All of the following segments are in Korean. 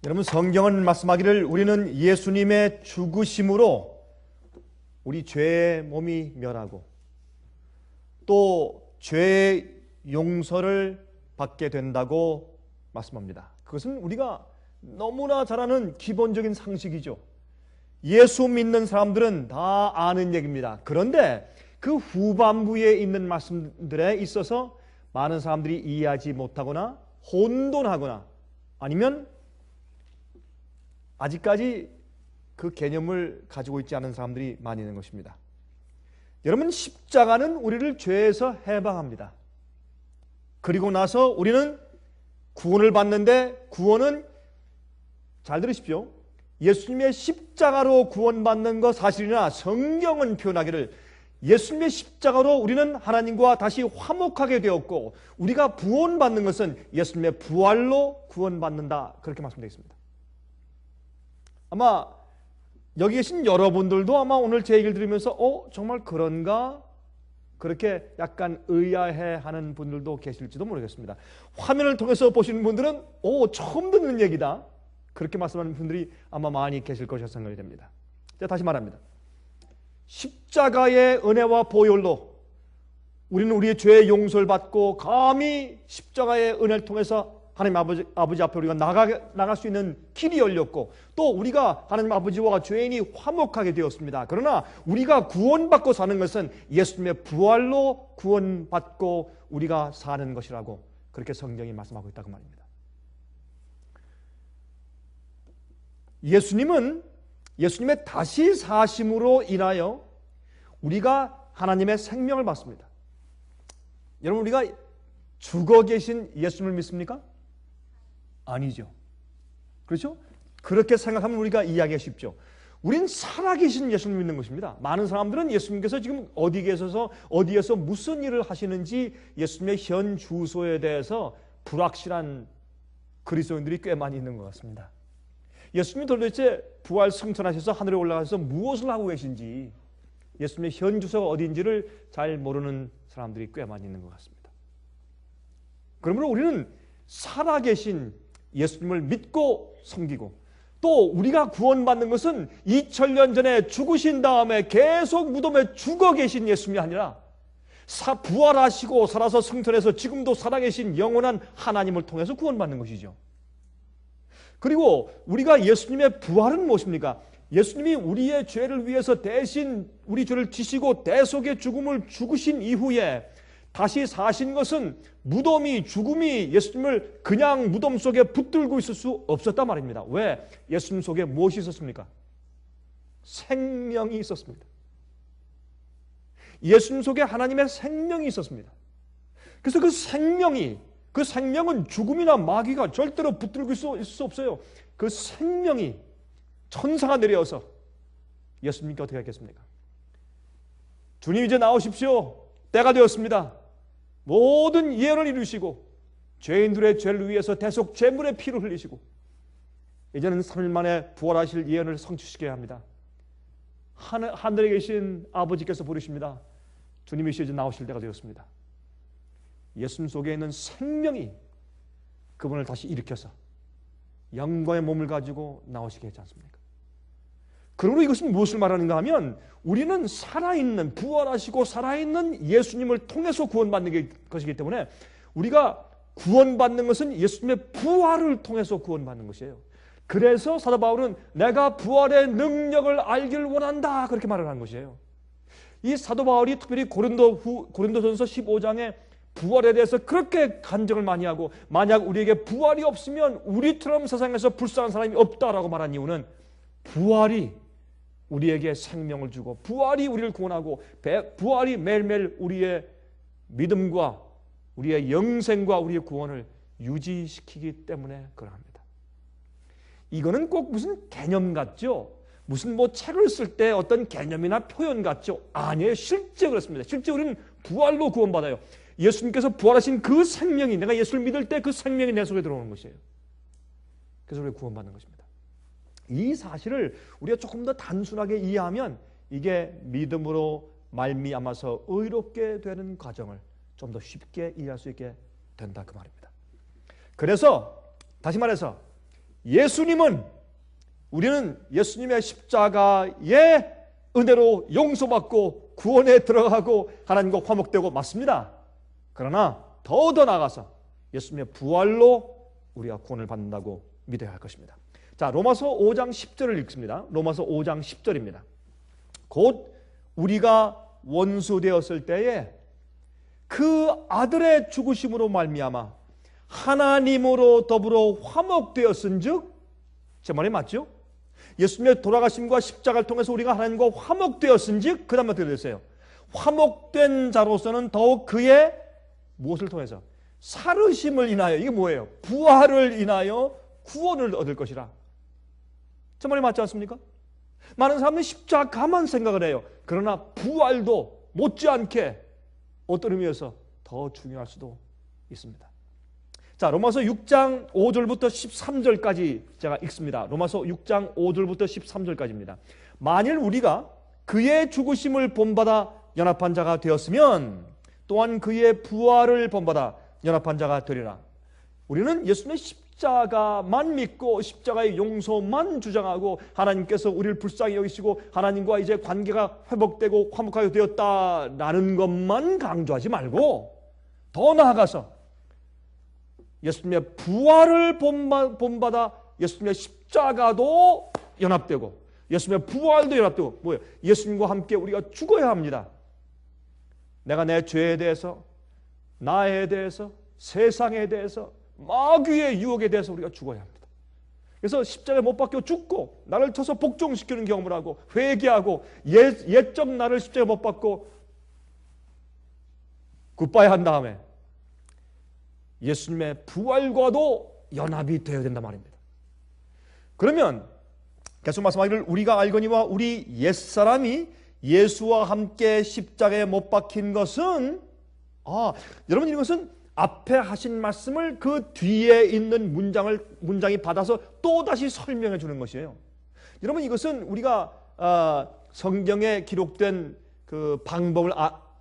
여러분, 성경은 말씀하기를 우리는 예수님의 죽으심으로 우리 죄의 몸이 멸하고 또 죄의 용서를 받게 된다고 말씀합니다. 그것은 우리가 너무나 잘 아는 기본적인 상식이죠. 예수 믿는 사람들은 다 아는 얘기입니다. 그런데 그 후반부에 있는 말씀들에 있어서 많은 사람들이 이해하지 못하거나 혼돈하거나 아니면 아직까지 그 개념을 가지고 있지 않은 사람들이 많이 있는 것입니다. 여러분, 십자가는 우리를 죄에서 해방합니다. 그리고 나서 우리는 구원을 받는데, 구원은 잘 들으십시오. 예수님의 십자가로 구원받는 것 사실이나 성경은 표현하기를 예수님의 십자가로 우리는 하나님과 다시 화목하게 되었고, 우리가 구원받는 것은 예수님의 부활로 구원받는다, 그렇게 말씀되어 있습니다. 아마 여기 계신 여러분들도 아마 오늘 제 얘기를 들으면서 정말 그런가? 그렇게 약간 의아해하는 분들도 계실지도 모르겠습니다. 화면을 통해서 보시는 분들은 처음 듣는 얘기다, 그렇게 말씀하는 분들이 아마 많이 계실 것이라 생각이 됩니다. 제가 다시 말합니다. 십자가의 은혜와 보혈로 우리는 우리의 죄의 용서를 받고 감히 십자가의 은혜를 통해서 하나님 아버지 앞에 우리가 나갈 수 있는 길이 열렸고, 또 우리가 하나님 아버지와 죄인이 화목하게 되었습니다. 그러나 우리가 구원받고 사는 것은 예수님의 부활로 구원받고 우리가 사는 것이라고 그렇게 성경이 말씀하고 있다고 말입니다. 예수님은 예수님의 다시 사심으로 인하여 우리가 하나님의 생명을 받습니다. 여러분, 우리가 죽어 계신 예수님을 믿습니까? 아니죠. 그렇죠? 그렇게 생각하면 우리가 이해하기가 쉽죠. 우린 살아계신 예수님을 믿는 것입니다. 많은 사람들은 예수님께서 지금 어디에서 무슨 일을 하시는지 예수님의 현 주소에 대해서 불확실한 그리스도인들이 꽤 많이 있는 것 같습니다. 예수님이 도대체 부활 승천하셔서 하늘에 올라가셔서 무엇을 하고 계신지, 예수님의 현 주소가 어디인지를 잘 모르는 사람들이 꽤 많이 있는 것 같습니다. 그러므로 우리는 살아계신 예수님을 믿고 섬기고, 또 우리가 구원받는 것은 2000년 전에 죽으신 다음에 계속 무덤에 죽어 계신 예수님이 아니라 부활하시고 살아서 승천해서 지금도 살아계신 영원한 하나님을 통해서 구원받는 것이죠. 그리고 우리가 예수님의 부활은 무엇입니까? 예수님이 우리의 죄를 위해서 대신 우리 죄를 지시고 대속의 죽음을 죽으신 이후에 다시 사신 것은 무덤이, 죽음이 예수님을 그냥 무덤 속에 붙들고 있을 수 없었단 말입니다. 왜? 예수님 속에 무엇이 있었습니까? 생명이 있었습니다. 예수님 속에 하나님의 생명이 있었습니다. 그래서 그 생명은 죽음이나 마귀가 절대로 붙들고 있을 수 없어요. 그 생명이 천사가 내려와서 예수님께 어떻게 했겠습니까? 주님, 이제 나오십시오. 때가 되었습니다. 모든 예언을 이루시고 죄인들의 죄를 위해서 대속 제물의 피를 흘리시고 이제는 3일 만에 부활하실 예언을 성취시켜야 합니다. 하늘에 계신 아버지께서 부르십니다. 주님이 이제 나오실 때가 되었습니다. 예수님 속에 있는 생명이 그분을 다시 일으켜서 영광의 몸을 가지고 나오시게 했지 않습니까? 그러므로 이것은 무엇을 말하는가 하면 우리는 살아있는, 부활하시고 살아있는 예수님을 통해서 구원받는 것이기 때문에 우리가 구원받는 것은 예수님의 부활을 통해서 구원받는 것이에요. 그래서 사도 바울은 내가 부활의 능력을 알기를 원한다, 그렇게 말을 하는 것이에요. 이 사도 바울이 특별히 고린도전서 15장에 부활에 대해서 그렇게 간증을 많이 하고, 만약 우리에게 부활이 없으면 우리처럼 세상에서 불쌍한 사람이 없다라고 말한 이유는 부활이 우리에게 생명을 주고, 부활이 우리를 구원하고, 부활이 매일매일 우리의 믿음과 우리의 영생과 우리의 구원을 유지시키기 때문에 그러합니다. 이거는 꼭 무슨 개념 같죠? 무슨 책을 쓸 때 어떤 개념이나 표현 같죠? 아니에요. 실제 그렇습니다. 실제 우리는 부활로 구원받아요. 예수님께서 부활하신 그 생명이, 내가 예수를 믿을 때 그 생명이 내 속에 들어오는 것이에요. 그래서 우리가 구원받는 것입니다. 이 사실을 우리가 조금 더 단순하게 이해하면 이게 믿음으로 말미암아서 의롭게 되는 과정을 좀 더 쉽게 이해할 수 있게 된다, 그 말입니다. 그래서 다시 말해서 예수님은 우리는 예수님의 십자가의 은혜로 용서받고 구원에 들어가고 하나님과 화목되고 맞습니다. 그러나 더더 나아가서 예수님의 부활로 우리가 구원을 받는다고 믿어야 할 것입니다. 자, 로마서 5장 10절을 읽습니다. 로마서 5장 10절입니다. 곧 우리가 원수 되었을 때에 그 아들의 죽으심으로 말미암아 하나님으로 더불어 화목되었은즉, 제 말이 맞죠? 예수님의 돌아가심과 십자가를 통해서 우리가 하나님과 화목되었은즉, 그 다음에 어떻게 됐어요? 화목된 자로서는 더욱 그의 무엇을 통해서? 살으심을 인하여, 이게 뭐예요? 부활을 인하여 구원을 얻을 것이라. 제 말이 맞지 않습니까? 많은 사람들이 십자가만 생각을 해요. 그러나 부활도 못지않게 어떤 의미에서 더 중요할 수도 있습니다. 자, 로마서 6장 5절부터 13절까지 제가 읽습니다. 로마서 6장 5절부터 13절까지입니다. 만일 우리가 그의 죽으심을 본받아 연합한 자가 되었으면 또한 그의 부활을 본받아 연합한 자가 되리라. 우리는 예수님의 십자가만 믿고 십자가의 용서만 주장하고 하나님께서 우리를 불쌍히 여기시고 하나님과 이제 관계가 회복되고 화목하게 되었다라는 것만 강조하지 말고 더 나아가서 예수님의 부활을 본받아 예수님의 십자가도 연합되고 예수님의 부활도 연합되고, 뭐예요? 예수님과 함께 우리가 죽어야 합니다. 내가 내 죄에 대해서, 나에 대해서, 세상에 대해서, 마귀의 유혹에 대해서 우리가 죽어야 합니다. 그래서 십자가에 못 박혀 죽고 나를 쳐서 복종시키는 경험을 하고 회개하고 옛적 나를 십자가에 못 박고 굿바이 한 다음에 예수님의 부활과도 연합이 되어야 된단 말입니다. 그러면 계속 말씀하기를 우리가 알거니와 우리 옛사람이 예수와 함께 십자가에 못 박힌 것은, 여러분, 이것은 앞에 하신 말씀을 그 뒤에 있는 문장이 받아서 또다시 설명해 주는 것이에요. 여러분, 이것은 우리가 성경에 기록된 그 방법을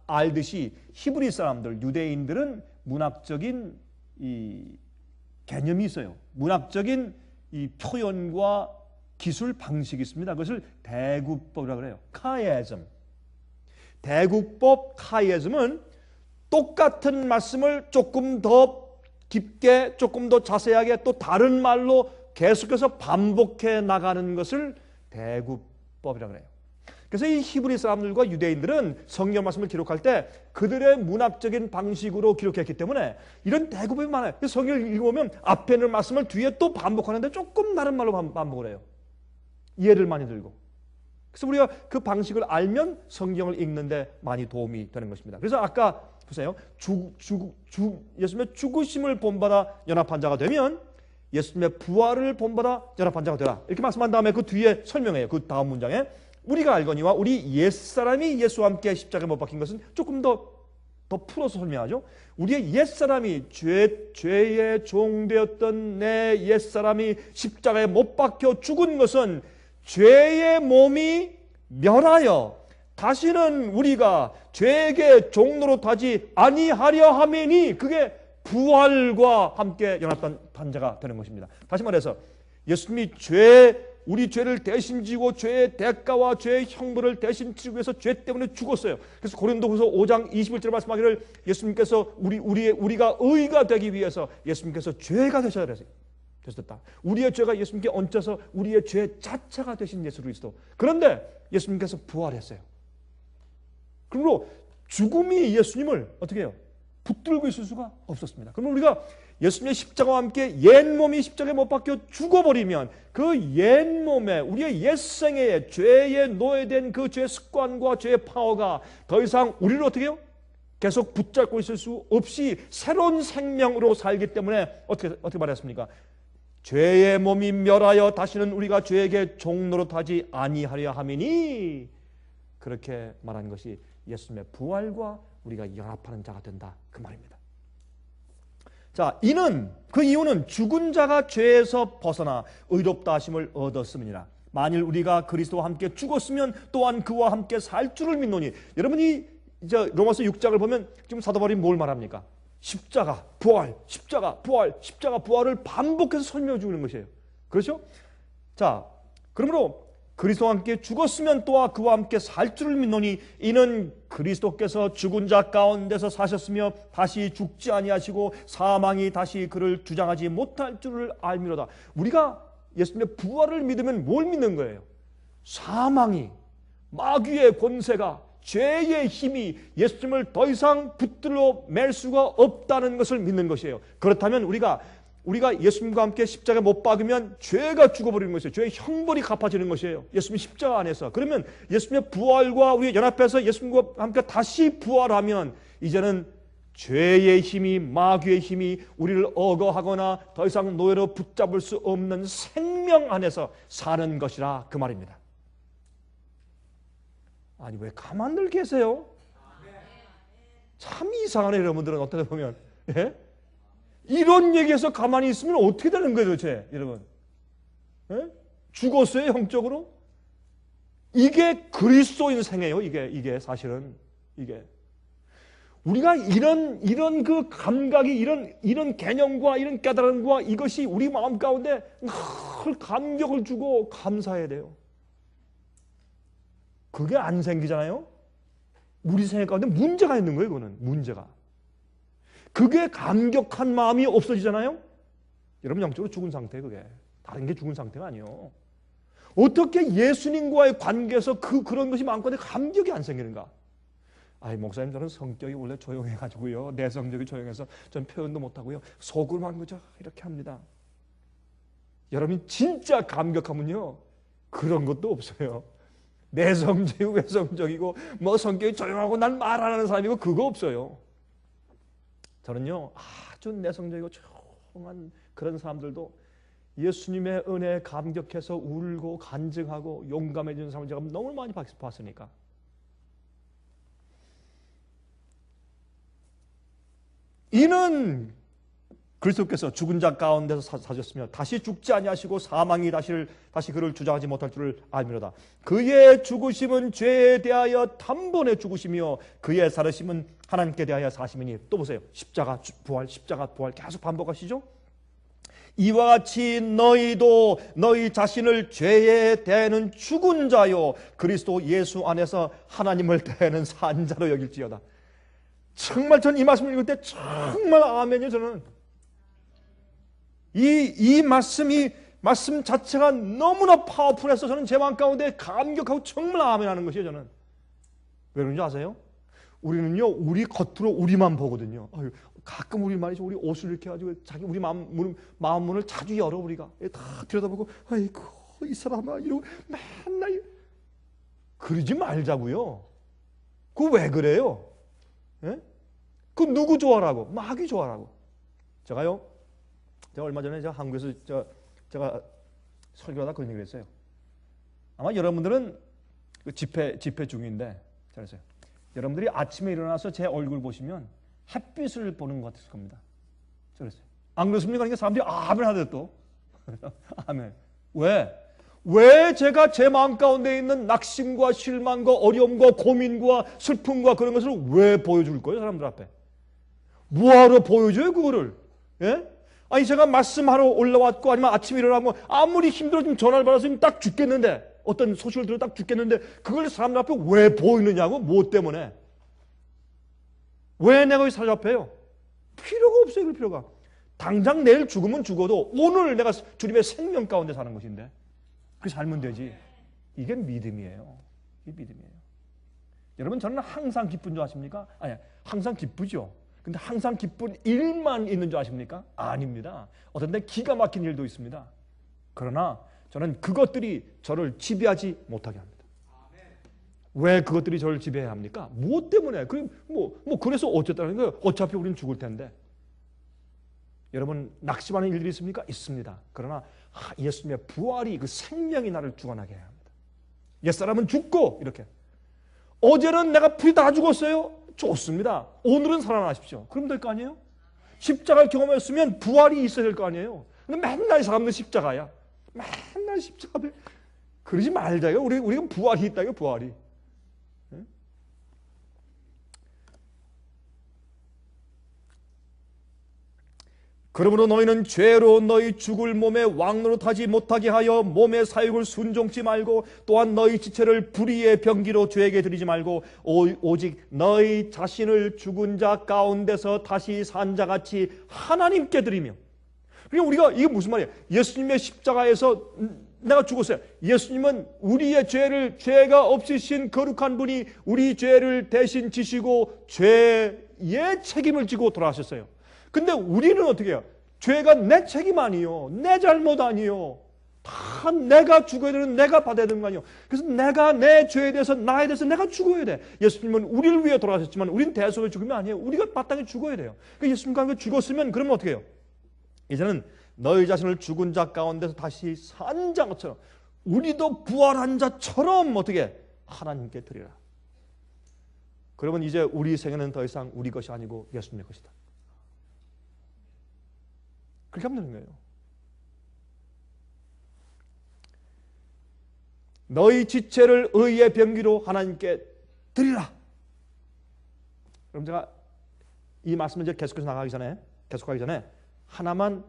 알듯이 히브리 사람들, 유대인들은 문학적인 이 개념이 있어요. 문학적인 이 표현과 기술 방식이 있습니다. 그것을 대구법이라고 그래요. 카이에즘. 대구법 카이에즘은 똑같은 말씀을 조금 더 깊게, 조금 더 자세하게 또 다른 말로 계속해서 반복해 나가는 것을 대구법이라고 해요. 그래서 이 히브리 사람들과 유대인들은 성경 말씀을 기록할 때 그들의 문학적인 방식으로 기록했기 때문에 이런 대구법이 많아요. 성경을 읽어보면 앞에 있는 말씀을 뒤에 또 반복하는데 조금 다른 말로 반복을 해요. 이해를 많이 들고. 그래서 우리가 그 방식을 알면 성경을 읽는데 많이 도움이 되는 것입니다. 그래서 아까 보세요. 예수님의 죽으심을 본받아 연합한 자가 되면 예수님의 부활을 본받아 연합한 자가 되라. 이렇게 말씀한 다음에 그 뒤에 설명해요. 그 다음 문장에 우리가 알거니와 우리 옛사람이 예수와 함께 십자가에 못 박힌 것은 조금 더 풀어서 설명하죠. 우리의 옛사람이 죄의 종되었던 내 옛사람이 십자가에 못 박혀 죽은 것은 죄의 몸이 멸하여 다시는 우리가 죄에게 종노릇하지 아니하려 함이니, 그게 부활과 함께 연합한 자가 되는 것입니다. 다시 말해서 예수님이 우리 죄를 대신 지고 죄의 대가와 죄의 형벌을 대신 치기 위해서 죄 때문에 죽었어요. 그래서 고린도후서 5장 21절에 말씀하기를 예수님께서 우리가 의가 되기 위해서 예수님께서 죄가 되셔야 됐다. 우리의 죄가 예수님께 얹혀서 우리의 죄 자체가 되신 예수 그리스도. 그런데 예수님께서 부활했어요. 그러므로 죽음이 예수님을 어떻게 해요? 붙들고 있을 수가 없었습니다. 그러면 우리가 예수님의 십자가와 함께 옛몸이 십자가에 못 박혀 죽어버리면 그 옛몸에 우리의 옛생애에 죄에 노예된 그 죄의 습관과 죄의 파워가 더 이상 우리를 어떻게 해요? 계속 붙잡고 있을 수 없이 새로운 생명으로 살기 때문에 어떻게 말했습니까? 죄의 몸이 멸하여 다시는 우리가 죄에게 종노릇하지 아니하려 함이니, 그렇게 말한 것이 예수님의 부활과 우리가 연합하는 자가 된다, 그 말입니다. 자, 그 이유는 죽은 자가 죄에서 벗어나 의롭다 하심을 얻었음이니라. 만일 우리가 그리스도와 함께 죽었으면 또한 그와 함께 살 줄을 믿노니. 여러분이 이제 로마서 6장을 보면 지금 사도 바울이 뭘 말합니까? 십자가, 부활, 십자가, 부활, 십자가, 부활을 반복해서 설명해 주는 것이에요. 그렇죠? 자, 그러므로 그리스도와 함께 죽었으면 또한 그와 함께 살 줄을 믿노니 이는 그리스도께서 죽은 자 가운데서 사셨으며 다시 죽지 아니하시고 사망이 다시 그를 주장하지 못할 줄을 알미로다. 우리가 예수님의 부활을 믿으면 뭘 믿는 거예요? 사망이, 마귀의 권세가, 죄의 힘이 예수님을 더 이상 붙들어 맬 수가 없다는 것을 믿는 것이에요. 그렇다면 우리가 예수님과 함께 십자가에 못 박으면 죄가 죽어버리는 것이에요. 죄의 형벌이 갚아지는 것이에요. 예수님 십자가 안에서. 그러면 예수님의 부활과 우리 연합해서 예수님과 함께 다시 부활하면 이제는 죄의 힘이, 마귀의 힘이 우리를 억어하거나 더 이상 노예로 붙잡을 수 없는 생명 안에서 사는 것이라 그 말입니다. 아니 왜 가만들 계세요? 참 이상하네. 여러분들은 어떻게 보면 예? 이런 얘기에서 가만히 있으면 어떻게 되는 거예요 도대체 여러분? 예? 죽었어요 영적으로? 이게 그리스도인 생애예요. 이게 사실은 이게 우리가 이런 그 감각이 이런 개념과 이런 깨달음과 이것이 우리 마음 가운데 늘 감격을 주고 감사해야 돼요. 그게 안 생기잖아요. 우리 생애 가운데 문제가 있는 거예요. 그거는 문제가. 그게 감격한 마음이 없어지잖아요. 여러분 영적으로 죽은 상태. 그게 다른 게 죽은 상태가 아니에요. 어떻게 예수님과의 관계에서 그런 것이 많고 감격이 안 생기는가? 아이 목사님 저는 성격이 원래 조용해가지고요. 내 성격이 조용해서 전 표현도 못하고요. 속으로만 그저 이렇게 합니다. 여러분 진짜 감격하면요 그런 것도 없어요. 내성적이고 외성적이고 뭐 성격이 조용하고 난 말 안 하는 사람이고 그거 없어요. 저는요 아주 내성적이고 조용한 그런 사람들도 예수님의 은혜에 감격해서 울고 간증하고 용감해지는 사람을 제가 너무 많이 봤으니까. 이는 그리스도께서 죽은 자 가운데서 사셨으며 다시 죽지 아니하시고 사망이 다시 그를 주장하지 못할 줄을 알미로다. 그의 죽으심은 죄에 대하여 단번에 죽으시며 그의 살으심은 하나님께 대하여 사심이니. 또 보세요. 십자가 부활 계속 반복하시죠. 이와 같이 너희도 너희 자신을 죄에 대하는 죽은 자요 그리스도 예수 안에서 하나님을 대하는 산 자로 여길지어다. 정말 전 이 말씀을 읽을 때 정말 아멘이요. 저는 이 말씀 자체가 너무나 파워풀해서 저는 제 마음 가운데 감격하고 정말 아멘하는 것이에요. 저는 왜 그런지 아세요? 우리는요 우리 겉으로 우리만 보거든요. 가끔 우리 옷을 이렇게 가지고 자기 우리 마음 문을 자주 열어. 우리가 다 들여다보고 아이고 이 사람아 이러고 맨날 그러지 말자고요. 그거 왜 그래요? 예? 그 누구 좋아라고? 마귀 좋아라고. 제가 얼마 전에 한국에서 제가 설교하다 그런 얘기를 했어요. 아마 여러분들은 그 집회 중인데 잘했어요. 여러분들이 아침에 일어나서 제 얼굴 보시면 햇빛을 보는 것 같을 겁니다. 잘했어요. 안 그렇습니까? 그러니까 사람들이 아멘 하대요 또. 아멘. 왜 제가 제 마음 가운데 있는 낙심과 실망과 어려움과 고민과 슬픔과 그런 것을 왜 보여줄 거예요? 사람들 앞에. 뭐하러 보여줘요 그거를? 예? 아니 제가 말씀하러 올라왔고 아니면 아침에 일어나면 아무리 힘들어지면 전화를 받아서 딱 죽겠는데 어떤 소식을 들어 딱 죽겠는데 그걸 사람들 앞에 왜 보이느냐고? 뭐 때문에? 왜 내가 여기 사잡혀요? 필요가 없어요. 그 필요가. 당장 내일 죽으면 죽어도 오늘 내가 주님의 생명 가운데 사는 것인데 그렇게 살면 되지. 이게 믿음이에요. 이게 믿음이에요. 여러분 저는 항상 기쁜 줄 아십니까? 아니 항상 기쁘죠. 근데 항상 기쁜 일만 있는 줄 아십니까? 아닙니다. 어떤 데 기가 막힌 일도 있습니다. 그러나 저는 그것들이 저를 지배하지 못하게 합니다. 왜 그것들이 저를 지배해야 합니까? 무엇 때문에? 그래서 어쨌다는 거예요? 어차피 우리는 죽을 텐데. 여러분 낙심하는 일들이 있습니까? 있습니다. 그러나 예수님의 부활이 그 생명이 나를 주관하게 해야 합니다. 옛사람은 죽고 이렇게. 어제는 내가 풀이 다 죽었어요. 좋습니다. 오늘은 살아나십시오. 그럼 될 거 아니에요? 십자가를 경험했으면 부활이 있어야 될 거 아니에요? 근데 맨날 사람들 십자가야. 맨날 십자가. 그러지 말자요. 우리가 부활이 있다요. 부활이. 그러므로 너희는 죄로 너희 죽을 몸에 왕노릇하지 못하게 하여 몸의 사육을 순종치 말고 또한 너희 지체를 불의의 병기로 죄에게 드리지 말고 오직 너희 자신을 죽은 자 가운데서 다시 산 자같이 하나님께 드리며. 그러니까 우리가 이게 무슨 말이에요? 예수님의 십자가에서 내가 죽었어요. 예수님은 우리의 죄가 없으신 거룩한 분이 우리 죄를 대신 지시고 죄의 책임을 지고 돌아가셨어요. 근데 우리는 어떻게 해요? 죄가 내 책임 아니요, 내 잘못 아니요, 다 내가 죽어야 되는, 내가 받아야 되는 거 아니요. 그래서 내가 내 죄에 대해서, 나에 대해서 내가 죽어야 돼. 예수님은 우리를 위해 돌아가셨지만 우리는 대속의 죽으면 아니에요. 우리가 마땅히 죽어야 돼요. 그러니까 예수님과 함께 죽었으면 그러면 어떻게 해요? 이제는 너희 자신을 죽은 자 가운데서 다시 산 자처럼 우리도 부활한 자처럼 어떻게 하나님께 드리라. 그러면 이제 우리 생애는 더 이상 우리 것이 아니고 예수님의 것이다. 그렇게 하면 되는 거예요. 너희 지체를 의의 병기로 하나님께 드리라. 그럼 제가 이 말씀을 이제 계속하기 전에 하나만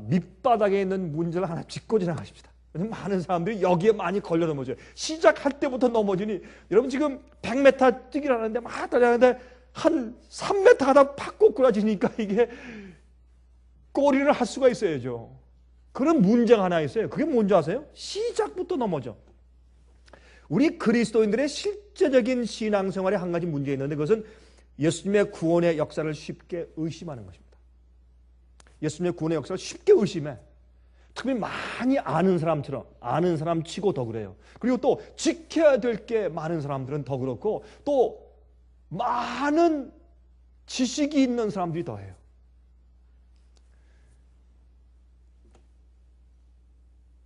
밑바닥에 있는 문제를 하나 짚고 지나가십시다. 왜냐하면 많은 사람들이 여기에 많이 걸려 넘어져요. 시작할 때부터 넘어지니 여러분 지금 100m 뛰기를 하는데 막 달려가는데 한 3m 가다 팍 꼬꾸라지니까 이게 꼬리를 할 수가 있어야죠. 그런 문제가 하나 있어요. 그게 뭔지 아세요? 시작부터 넘어져. 우리 그리스도인들의 실제적인 신앙생활에 한 가지 문제가 있는데 그것은 예수님의 구원의 역사를 쉽게 의심하는 것입니다. 예수님의 구원의 역사를 쉽게 의심해. 특히 많이 아는 사람처럼, 아는 사람 치고 더 그래요. 그리고 또 지켜야 될 게 많은 사람들은 더 그렇고 또 많은 지식이 있는 사람들이 더 해요.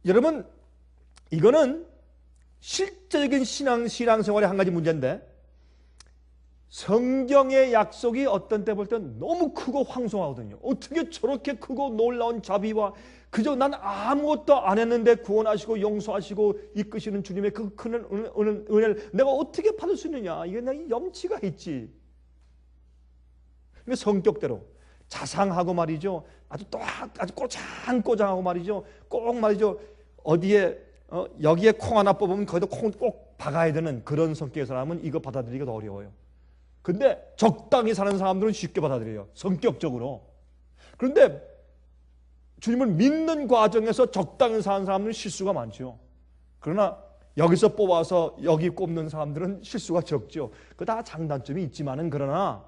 여러분, 이거는 실제적인 신앙생활의 한 가지 문제인데 성경의 약속이 어떤 때 볼 땐 너무 크고 황송하거든요. 어떻게 저렇게 크고 놀라운 자비와 그저 난 아무것도 안 했는데 구원하시고 용서하시고 이끄시는 주님의 그 큰 은혜를 내가 어떻게 받을 수 있느냐. 이게 내 염치가 있지. 그러니까 성격대로 자상하고 말이죠. 아주 꼬장꼬장하고 말이죠. 꼭 말이죠. 어디에 여기에 콩 하나 뽑으면 거기다 콩 꼭 박아야 되는 그런 성격의 사람은 이거 받아들이기가 더 어려워요. 근데 적당히 사는 사람들은 쉽게 받아들여요. 성격적으로. 그런데 주님을 믿는 과정에서 적당히 사는 사람들은 실수가 많죠. 그러나 여기서 뽑아서 여기 꼽는 사람들은 실수가 적죠. 그 다 장단점이 있지만은 그러나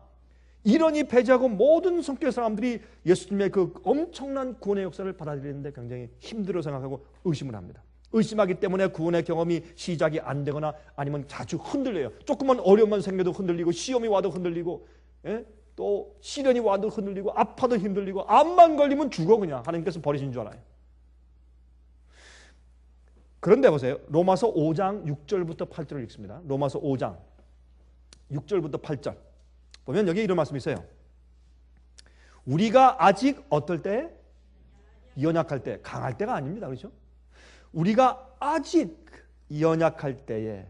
이러니 배제하고 모든 성격의 사람들이 예수님의 그 엄청난 구원의 역사를 받아들이는데 굉장히 힘들어 생각하고 의심을 합니다. 의심하기 때문에 구원의 경험이 시작이 안 되거나 아니면 자주 흔들려요. 조금만 어려움만 생겨도 흔들리고 시험이 와도 흔들리고 또 시련이 와도 흔들리고 아파도 흔들리고 암만 걸리면 죽어 그냥. 하나님께서 버리신 줄 알아요. 그런데 보세요. 로마서 5장 6절부터 8절을 읽습니다. 로마서 5장 6절부터 8절 보면 여기 이런 말씀이 있어요. 우리가 아직 어떨 때? 연약할 때. 강할 때가 아닙니다. 그렇죠? 우리가 아직 연약할 때에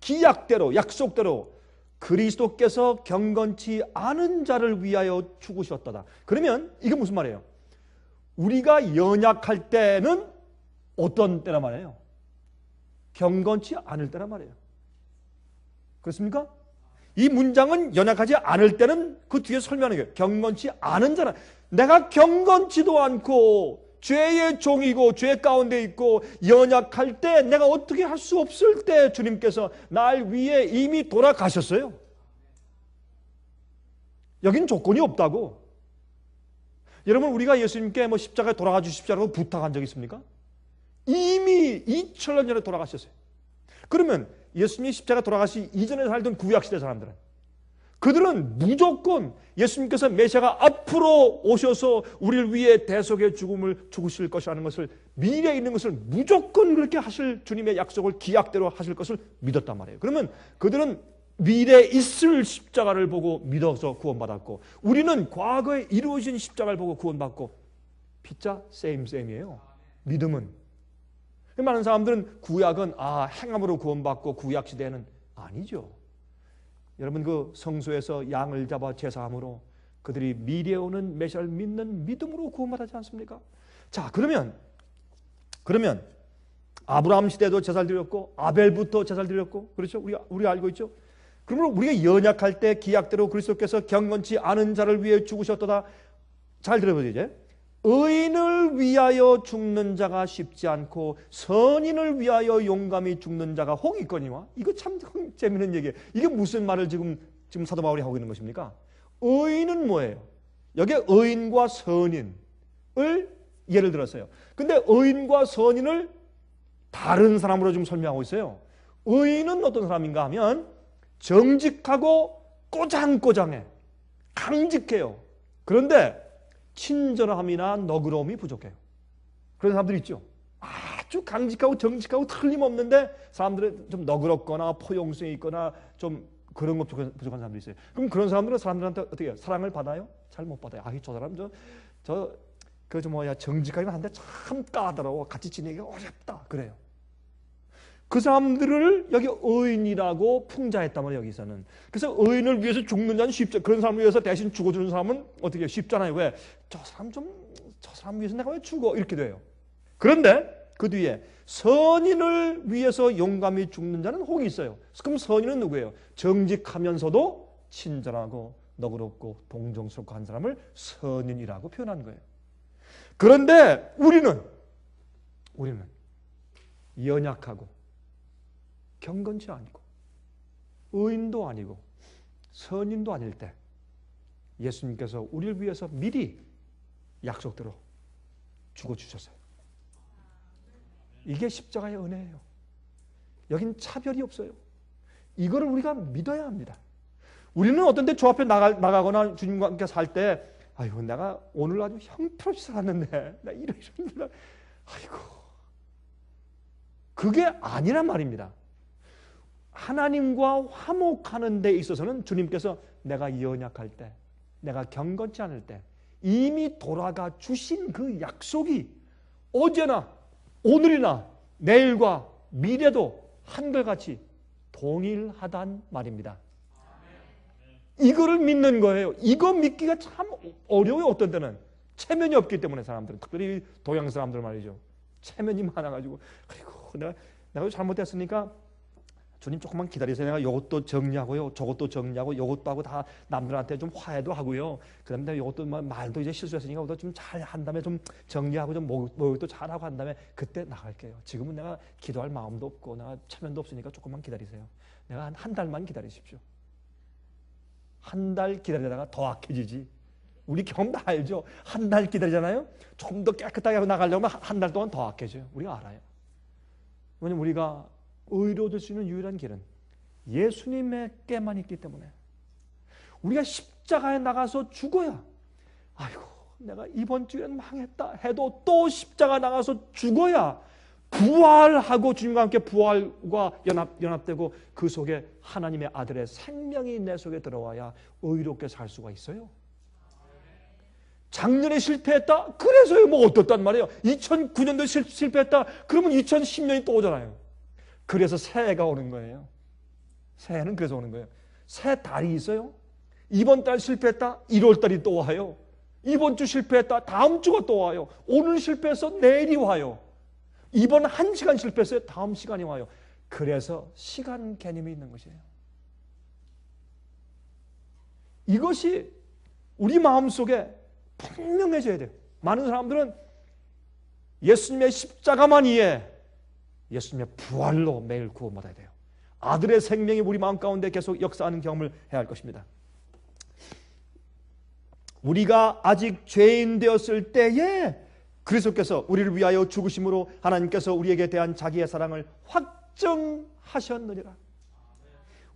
기약대로 약속대로 그리스도께서 경건치 않은 자를 위하여 죽으셨다다. 그러면 이게 무슨 말이에요? 우리가 연약할 때는 어떤 때란 말이에요? 경건치 않을 때란 말이에요. 그렇습니까? 이 문장은 연약하지 않을 때는 그 뒤에 설명하는 거예요. 경건치 않은 자는 내가 경건치도 않고 죄의 종이고 죄 가운데 있고 연약할 때 내가 어떻게 할 수 없을 때 주님께서 날 위해 이미 돌아가셨어요. 여긴 조건이 없다고. 여러분 우리가 예수님께 뭐 십자가에 돌아가 주십시오라고 부탁한 적 있습니까? 이미 2000년 전에 돌아가셨어요. 그러면 예수님이 십자가 돌아가시 이전에 살던 구약시대 사람들은 그들은 무조건 예수님께서 메시아가 앞으로 오셔서 우리를 위해 대속의 죽음을 죽으실 것이라는 것을 미래에 있는 것을 무조건 그렇게 하실 주님의 약속을 기약대로 하실 것을 믿었단 말이에요. 그러면 그들은 미래에 있을 십자가를 보고 믿어서 구원받았고 우리는 과거에 이루어진 십자가를 보고 구원받고 피자 세임이에요. 믿음은. 많은 사람들은 구약은 행함으로 구원받고 구약 시대에는 아니죠. 여러분 그 성소에서 양을 잡아 제사함으로 그들이 미래에 오는 메시아를 믿는 믿음으로 구원받았지 않습니까? 자, 그러면 아브라함 시대도 제사를 드렸고 아벨부터 제사를 드렸고, 그렇죠? 우리가 알고 있죠? 그러므로 우리가 연약할 때 기약대로 그리스도께서 경건치 않은 자를 위해 죽으셨도다. 잘 들어보세요. 이제 의인을 위하여 죽는 자가 쉽지 않고 선인을 위하여 용감히 죽는 자가 혹 있거니와. 이거 참 재미있는 얘기예요. 이게 무슨 말을 지금 사도 바울이 하고 있는 것입니까? 의인은 뭐예요? 여기에 의인과 선인을 예를 들었어요. 근데 의인과 선인을 다른 사람으로 좀 설명하고 있어요. 의인은 어떤 사람인가 하면 정직하고 꼬장꼬장해, 강직해요. 그런데 친절함이나 너그러움이 부족해요. 그런 사람들이 있죠. 아주 강직하고 정직하고 틀림없는데 사람들은 좀 너그럽거나 포용성이 있거나 좀 그런 것 부족한 사람들이 있어요. 그럼 그런 사람들은 사람들한테 어떻게 해요? 사랑을 받아요? 잘 못 받아요. 저 사람 정직하긴 한데 참 까다로워. 같이 지내기가 어렵다. 그래요. 그 사람들을 여기 의인이라고 풍자했단 말이에요. 여기서는. 그래서 의인을 위해서 죽는 자는 쉽죠. 그런 사람을 위해서 대신 죽어주는 사람은 어떻게 해요? 쉽잖아요. 왜? 저 사람 위해서 내가 왜 죽어? 이렇게 돼요. 그런데 그 뒤에 선인을 위해서 용감히 죽는 자는 혹이 있어요. 그럼 선인은 누구예요? 정직하면서도 친절하고 너그럽고 동정스럽고 한 사람을 선인이라고 표현한 거예요. 그런데 우리는 연약하고 경건치 아니고 의인도 아니고 선인도 아닐 때 예수님께서 우리를 위해서 미리 약속대로 죽어주셨어요. 이게 십자가의 은혜예요. 여긴 차별이 없어요. 이거를 우리가 믿어야 합니다. 우리는 어떤 때 주 앞에 나가거나 주님과 함께 살 때 아이고 내가 오늘 아주 형편없이 살았는데 나 이런 아이고 그게 아니란 말입니다. 하나님과 화목하는 데 있어서는 주님께서 내가 연약할 때, 내가 경건치 않을 때 이미 돌아가 주신 그 약속이 어제나 오늘이나 내일과 미래도 한결같이 동일하단 말입니다. 이거를 믿는 거예요. 이거 믿기가 참 어려워요. 어떤 때는 체면이 없기 때문에 사람들은, 특별히 동양 사람들 말이죠. 체면이 많아가지고 아이고 내가 잘못했으니까 주님 조금만 기다리세요. 내가 이것도 정리하고요, 저것도 정리하고, 이것도 하고 다 남들한테 좀 화해도 하고요. 그다음에 이것도 말도 이제 실수했으니까 이것도 좀 잘 한 다음에 좀 정리하고 좀 목욕도 잘하고 한 다음에 그때 나갈게요. 지금은 내가 기도할 마음도 없고 내가 체면도 없으니까 조금만 기다리세요. 내가 한 달만 기다리십시오. 한 달 기다리다가 더 악해지지. 우리 경험 다 알죠. 한 달 기다리잖아요. 좀 더 깨끗하게 하고 나가려면 한 달 동안 더 악해져요. 우리가 알아요. 왜냐면 우리가 의로워질 수 있는 유일한 길은 예수님에게만 있기 때문에 우리가 십자가에 나가서 죽어야 아이고 내가 이번 주엔 망했다 해도 또 십자가 나가서 죽어야 부활하고 주님과 함께 부활과 연합되고 그 속에 하나님의 아들의 생명이 내 속에 들어와야 의롭게 살 수가 있어요. 작년에 실패했다? 그래서요. 뭐 어떻단 말이에요. 2009년도에 실패했다? 그러면 2010년이 또 오잖아요. 그래서 새해가 오는 거예요. 새해는 그래서 오는 거예요. 새 달이 있어요. 이번 달 실패했다? 1월 달이 또 와요. 이번 주 실패했다? 다음 주가 또 와요. 오늘 실패해서 내일이 와요. 이번 한 시간 실패했어요. 다음 시간이 와요. 그래서 시간 개념이 있는 것이에요. 이것이 우리 마음속에 분명해져야 돼요. 많은 사람들은 예수님의 십자가만 이해해. 예수님의 부활로 매일 구원받아야 돼요. 아들의 생명이 우리 마음 가운데 계속 역사하는 경험을 해야 할 것입니다. 우리가 아직 죄인 되었을 때에 그리스도께서 우리를 위하여 죽으심으로 하나님께서 우리에게 대한 자기의 사랑을 확증하셨느니라.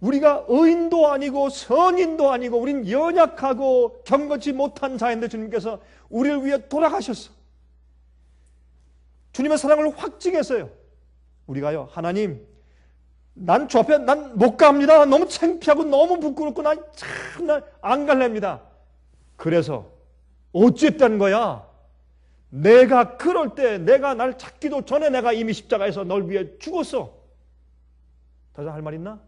우리가 의인도 아니고 선인도 아니고 우린 연약하고 경건치 못한 자인데 주님께서 우리를 위해 돌아가셨어. 주님의 사랑을 확증했어요. 우리가요, 하나님, 난 주 앞에 난 못 갑니다. 너무 창피하고 너무 부끄럽고 난 안 갈랍니다. 그래서 어쨌다는 거야? 내가 그럴 때 내가 날 찾기도 전에 내가 이미 십자가에서 널 위해 죽었어. 더 이상 할 말 있나?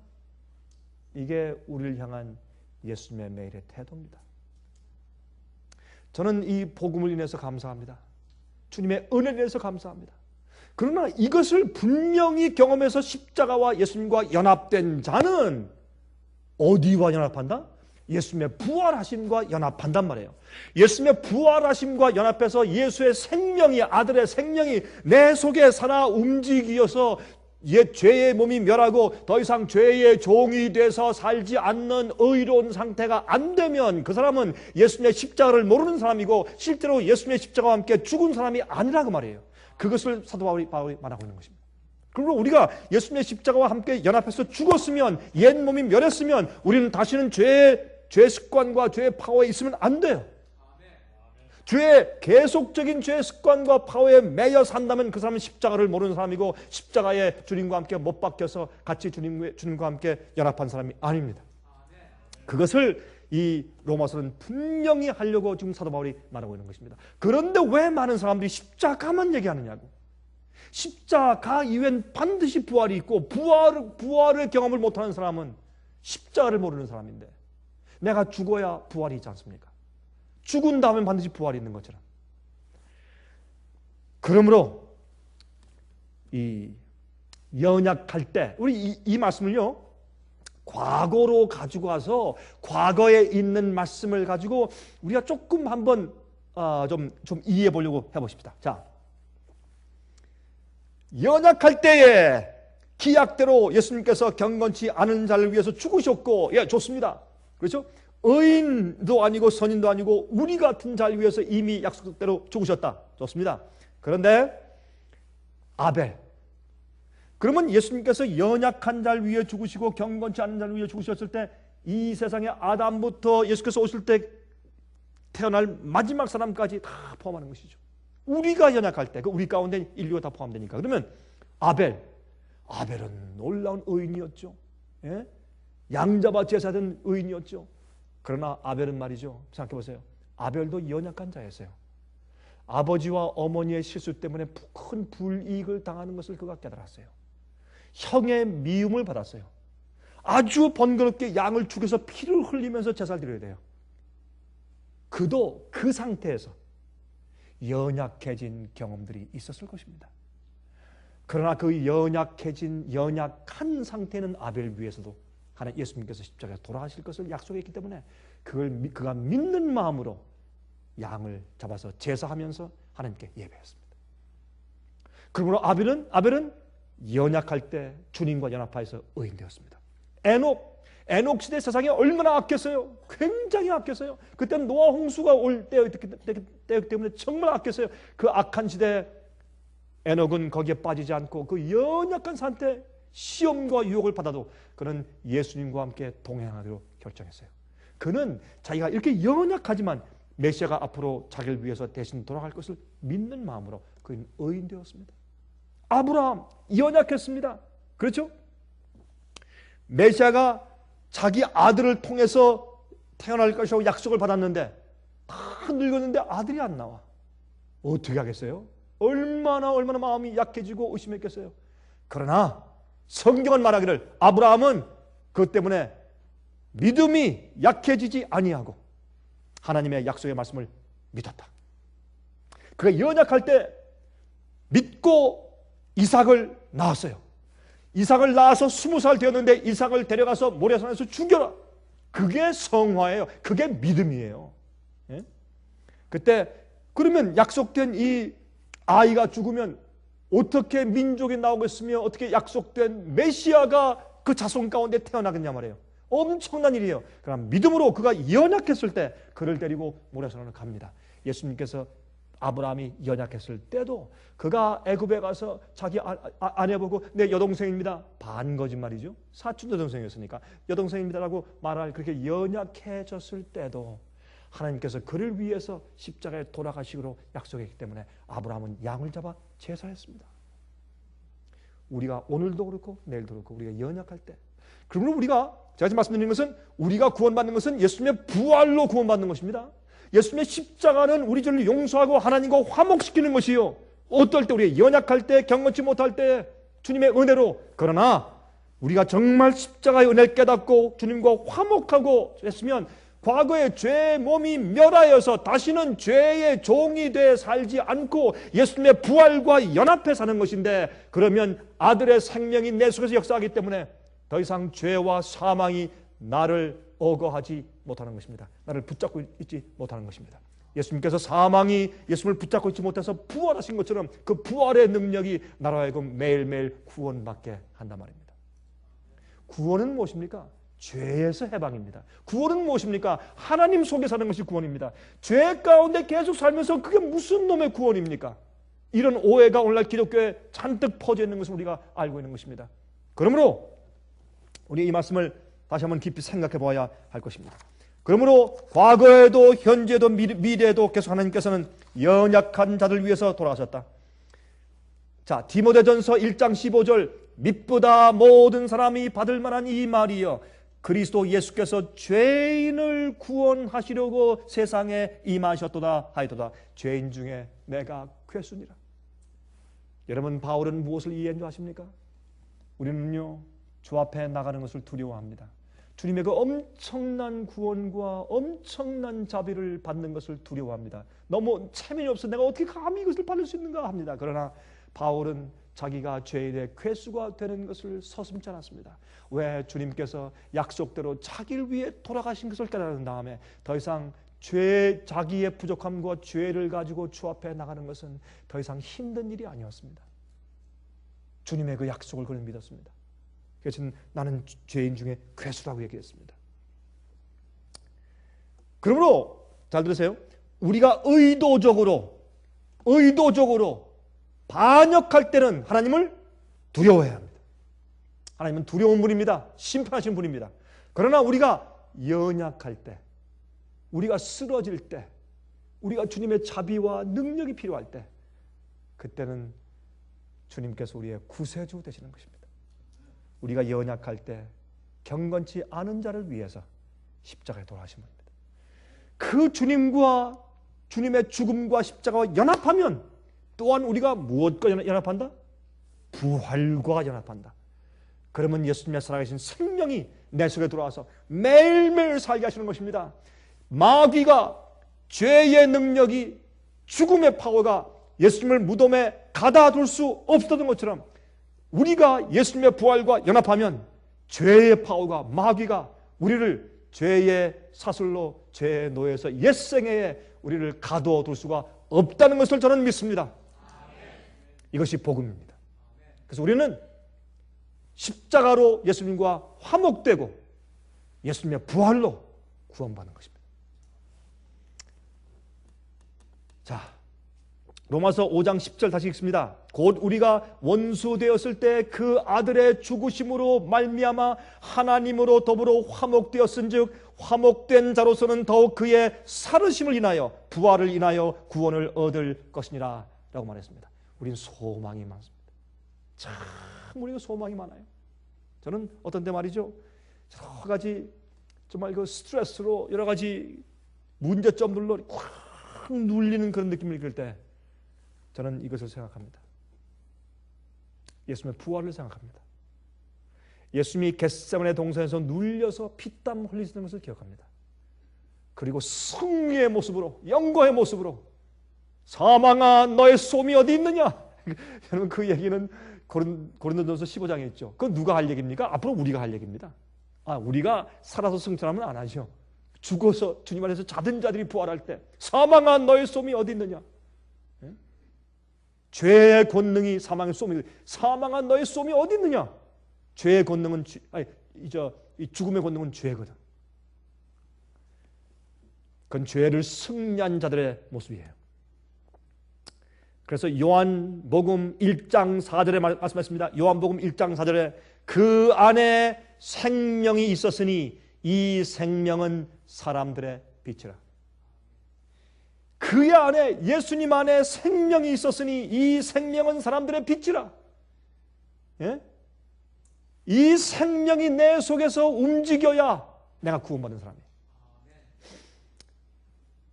이게 우리를 향한 예수님의 매일의 태도입니다. 저는 이 복음을 인해서 감사합니다. 주님의 은혜를 인해서 감사합니다. 그러나 이것을 분명히 경험해서 십자가와 예수님과 연합된 자는 어디와 연합한다? 예수님의 부활하심과 연합한단 말이에요. 예수님의 부활하심과 연합해서 예수의 생명이, 아들의 생명이 내 속에 살아 움직이어서 옛 죄의 몸이 멸하고 더 이상 죄의 종이 돼서 살지 않는 의로운 상태가 안 되면 그 사람은 예수님의 십자가를 모르는 사람이고 실제로 예수님의 십자가와 함께 죽은 사람이 아니라고 말이에요. 그것을 사도 바울이 말하고 있는 것입니다. 그러므로 우리가 예수님의 십자가와 함께 연합해서 죽었으면, 옛 몸이 멸했으면 우리는 다시는 죄의 습관과 죄의 파워에 있으면 안 돼요. 계속적인 죄의 습관과 파워에 매여 산다면 그 사람은 십자가를 모르는 사람이고 십자가에 주님과 함께 못 박혀서 같이 주님과 함께 연합한 사람이 아닙니다. 그것을 이 로마서는 분명히 하려고 지금 사도 바울이 말하고 있는 것입니다. 그런데 왜 많은 사람들이 십자가만 얘기하느냐고. 십자가 이후엔 반드시 부활이 있고 부활의 경험을 못하는 사람은 십자가를 모르는 사람인데, 내가 죽어야 부활이 있지 않습니까? 죽은 다음에 반드시 부활이 있는 것처럼. 그러므로 이 연약할 때 우리 이 말씀을요, 과거로 가지고 와서 과거에 있는 말씀을 가지고 우리가 조금 한번 좀 이해해 보려고 해보십시다. 자, 연약할 때에 기약대로 예수님께서 경건치 않은 자를 위해서 죽으셨고, 예, 좋습니다. 그렇죠? 의인도 아니고 선인도 아니고 우리 같은 자를 위해서 이미 약속대로 죽으셨다. 좋습니다. 그런데 아벨, 그러면 예수님께서 연약한 자를 위해 죽으시고 경건치 않은 자를 위해 죽으셨을 때 이 세상에 아담부터 예수께서 오실 때 태어날 마지막 사람까지 다 포함하는 것이죠. 우리가 연약할 때, 그 우리 가운데 인류가 다 포함되니까. 그러면 아벨은 놀라운 의인이었죠. 예? 양잡아 제사된 의인이었죠. 그러나 아벨은 말이죠, 생각해 보세요. 아벨도 연약한 자였어요. 아버지와 어머니의 실수 때문에 큰 불이익을 당하는 것을 그가 깨달았어요. 형의 미움을 받았어요. 아주 번거롭게 양을 죽여서 피를 흘리면서 제사를 드려야 돼요. 그도 그 상태에서 연약해진 경험들이 있었을 것입니다. 그러나 그 연약한 상태는 아벨 위해서도 하나님 예수님께서 십자가에 돌아가실 것을 약속했기 때문에 그가 믿는 마음으로 양을 잡아서 제사하면서 하나님께 예배했습니다. 그러므로 아벨은 연약할 때 주님과 연합하여서 의인되었습니다. 에녹 시대 세상에 얼마나 아꼈어요. 굉장히 아꼈어요. 그때는 노아 홍수가 올 때였기 때문에 정말 아꼈어요. 그 악한 시대에 에녹은 거기에 빠지지 않고 그 연약한 상태, 시험과 유혹을 받아도 그는 예수님과 함께 동행하기로 결정했어요. 그는 자기가 이렇게 연약하지만 메시아가 앞으로 자기를 위해서 대신 돌아갈 것을 믿는 마음으로 그는 의인 되었습니다. 아브라함 연약했습니다. 그렇죠? 메시아가 자기 아들을 통해서 태어날 것이라고 약속을 받았는데 다 늙었는데 아들이 안 나와. 어떻게 하겠어요? 얼마나 마음이 약해지고 의심했겠어요. 그러나 성경은 말하기를 아브라함은 그것 때문에 믿음이 약해지지 아니하고 하나님의 약속의 말씀을 믿었다. 그가 연약할 때 믿고 이삭을 낳았어요. 이삭을 낳아서 20살 되었는데 이삭을 데려가서 모래산에서 죽여라. 그게 성화예요. 그게 믿음이에요. 예? 그때 그러면 약속된 이 아이가 죽으면 어떻게 민족이 나오겠으며 어떻게 약속된 메시아가 그 자손 가운데 태어나겠냐 말이에요. 엄청난 일이에요. 그럼 믿음으로 그가 연약했을 때 그를 데리고 모래산으로 갑니다. 예수님께서 아브라함이 연약했을 때도 그가 애굽에 가서 자기 아내 보고 내 여동생입니다. 반 거짓말이죠. 사촌 여동생이었으니까 여동생입니다라고 말할 그렇게 연약해졌을 때도 하나님께서 그를 위해서 십자가에 돌아가시기로 약속했기 때문에 아브라함은 양을 잡아 제사했습니다. 우리가 오늘도 그렇고 내일도 그렇고 우리가 연약할 때, 그러면 제가 지금 말씀드리는 것은 우리가 구원받는 것은 예수님의 부활로 구원받는 것입니다. 예수님의 십자가는 우리 죄를 용서하고 하나님과 화목시키는 것이요. 어떨 때 우리가 연약할 때, 경건치 못할 때 주님의 은혜로, 그러나 우리가 정말 십자가의 은혜를 깨닫고 주님과 화목하고 했으면 과거의 죄의 몸이 멸하여서 다시는 죄의 종이 되어 살지 않고 예수님의 부활과 연합해 사는 것인데, 그러면 아들의 생명이 내 속에서 역사하기 때문에 더 이상 죄와 사망이 나를 억어하지 못하는 것입니다. 나를 붙잡고 있지 못하는 것입니다. 예수님께서 사망이 예수님을 붙잡고 있지 못해서 부활하신 것처럼 그 부활의 능력이 나로 하여금 매일매일 구원받게 한단 말입니다. 구원은 무엇입니까? 죄에서 해방입니다. 구원은 무엇입니까? 하나님 속에 사는 것이 구원입니다. 죄 가운데 계속 살면서 그게 무슨 놈의 구원입니까? 이런 오해가 오늘날 기독교에 잔뜩 퍼져 있는 것을 우리가 알고 있는 것입니다. 그러므로 우리 이 말씀을 다시 한번 깊이 생각해 보아야 할 것입니다. 그러므로 과거에도 현재도 미래에도 계속 하나님께서는 연약한 자들 위해서 돌아가셨다. 자, 디모데전서 1장 15절, 믿보다 모든 사람이 받을 만한 이 말이여, 그리스도 예수께서 죄인을 구원하시려고 세상에 임하셨도다 하였도다. 죄인 중에 내가 괴순이라. 여러분, 바울은 무엇을 이해한 줄 아십니까? 우리는요, 주 앞에 나가는 것을 두려워합니다. 주님의 그 엄청난 구원과 엄청난 자비를 받는 것을 두려워합니다. 너무 체면이 없어 내가 어떻게 감히 이것을 받을 수 있는가 합니다. 그러나 바울은 자기가 죄인의 괴수가 되는 것을 서슴지 않았습니다. 왜? 주님께서 약속대로 자기를 위해 돌아가신 것을 깨달은 다음에 더 이상 자기의 부족함과 죄를 가지고 주 앞에 나가는 것은 더 이상 힘든 일이 아니었습니다. 주님의 그 약속을 그는 믿었습니다. 그래서 나는 죄인 중에 괴수라고 얘기했습니다. 그러므로 잘 들으세요. 우리가 의도적으로 반역할 때는 하나님을 두려워해야 합니다. 하나님은 두려운 분입니다. 심판하신 분입니다. 그러나 우리가 연약할 때, 우리가 쓰러질 때, 우리가 주님의 자비와 능력이 필요할 때, 그때는 주님께서 우리의 구세주 되시는 것입니다. 우리가 연약할 때 경건치 않은 자를 위해서 십자가에 돌아가신 분입니다. 그 주님과 주님의 죽음과 십자가와 연합하면 또한 우리가 무엇과 연합한다? 부활과 연합한다. 그러면 예수님의 살아계신 생명이 내 속에 들어와서 매일매일 살게 하시는 것입니다. 마귀가, 죄의 능력이, 죽음의 파워가 예수님을 무덤에 가다 둘 수 없었던 것처럼 우리가 예수님의 부활과 연합하면 죄의 파워가, 마귀가 우리를 죄의 사슬로, 죄의 노예에서 옛생애에 우리를 가두어 둘 수가 없다는 것을 저는 믿습니다. 이것이 복음입니다. 그래서 우리는 십자가로 예수님과 화목되고 예수님의 부활로 구원받는 것입니다. 자, 로마서 5장 10절 다시 읽습니다. 곧 우리가 원수 되었을 때 그 아들의 죽으심으로 말미암아 하나님으로 더불어 화목되었은즉 화목된 자로서는 더욱 그의 살으심을 인하여 부활을 인하여 구원을 얻을 것이니라 라고 말했습니다. 우리는 소망이 많습니다. 참 우리가 소망이 많아요. 저는 어떤 때 말이죠, 여러 가지 정말 그 스트레스로 여러 가지 문제점들로 꽉 눌리는 그런 느낌을 읽을 때 저는 이것을 생각합니다. 예수님의 부활을 생각합니다. 예수님이 겟세마네 동산에서 눌려서 피땀 흘리시는 것을 기억합니다. 그리고 승리의 모습으로, 영광의 모습으로 사망아 너의 솜이 어디 있느냐? 여러분 그 얘기는 고린도전서 15장에 있죠. 그건 누가 할 얘기입니까? 앞으로 우리가 할 얘기입니다. 우리가 살아서 승천하면 안 하죠. 죽어서 주님 안에서 자든 자들이 부활할 때 사망아 너의 솜이 어디 있느냐? 죄의 권능이 사망의 솜이, 사망한 너의 솜이 어디 있느냐? 죄의 권능은 이 죽음의 권능은 죄거든. 그건 죄를 승리한 자들의 모습이에요. 그래서 요한복음 1장 4절에 말씀했습니다. 요한복음 1장 4절에 그 안에 생명이 있었으니 이 생명은 사람들의 빛이라. 그 안에, 예수님 안에 생명이 있었으니 이 생명은 사람들의 빛이라. 예? 이 생명이 내 속에서 움직여야 내가 구원받는 사람이에요.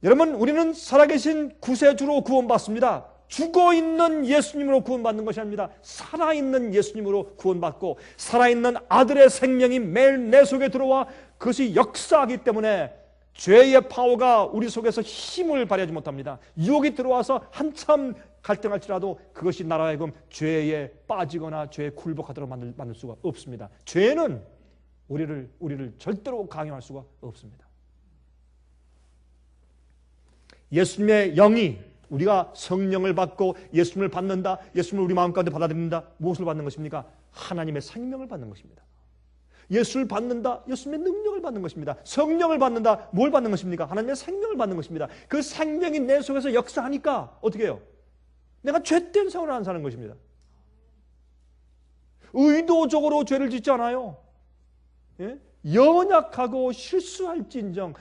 여러분, 우리는 살아계신 구세주로 구원받습니다. 죽어있는 예수님으로 구원받는 것이 아닙니다. 살아있는 예수님으로 구원받고 살아있는 아들의 생명이 매일 내 속에 들어와 그것이 역사하기 때문에 죄의 파워가 우리 속에서 힘을 발휘하지 못합니다. 유혹이 들어와서 한참 갈등할지라도 그것이 나로 하여금 죄에 빠지거나 죄에 굴복하도록 만들 수가 없습니다. 죄는 우리를 절대로 강요할 수가 없습니다. 예수님의 영이, 우리가 성령을 받고 예수님을 받는다, 예수님을 우리 마음 가운데 받아들인다. 무엇을 받는 것입니까? 하나님의 생명을 받는 것입니다. 예수를 받는다, 예수님의 능력을 받는 것입니다. 성령을 받는다, 뭘 받는 것입니까? 하나님의 생명을 받는 것입니다. 그 생명이 내 속에서 역사하니까 어떻게 해요? 내가 죄된 생활을 안 사는 것입니다. 의도적으로 죄를 짓지 않아요. 예? 연약하고 실수할진정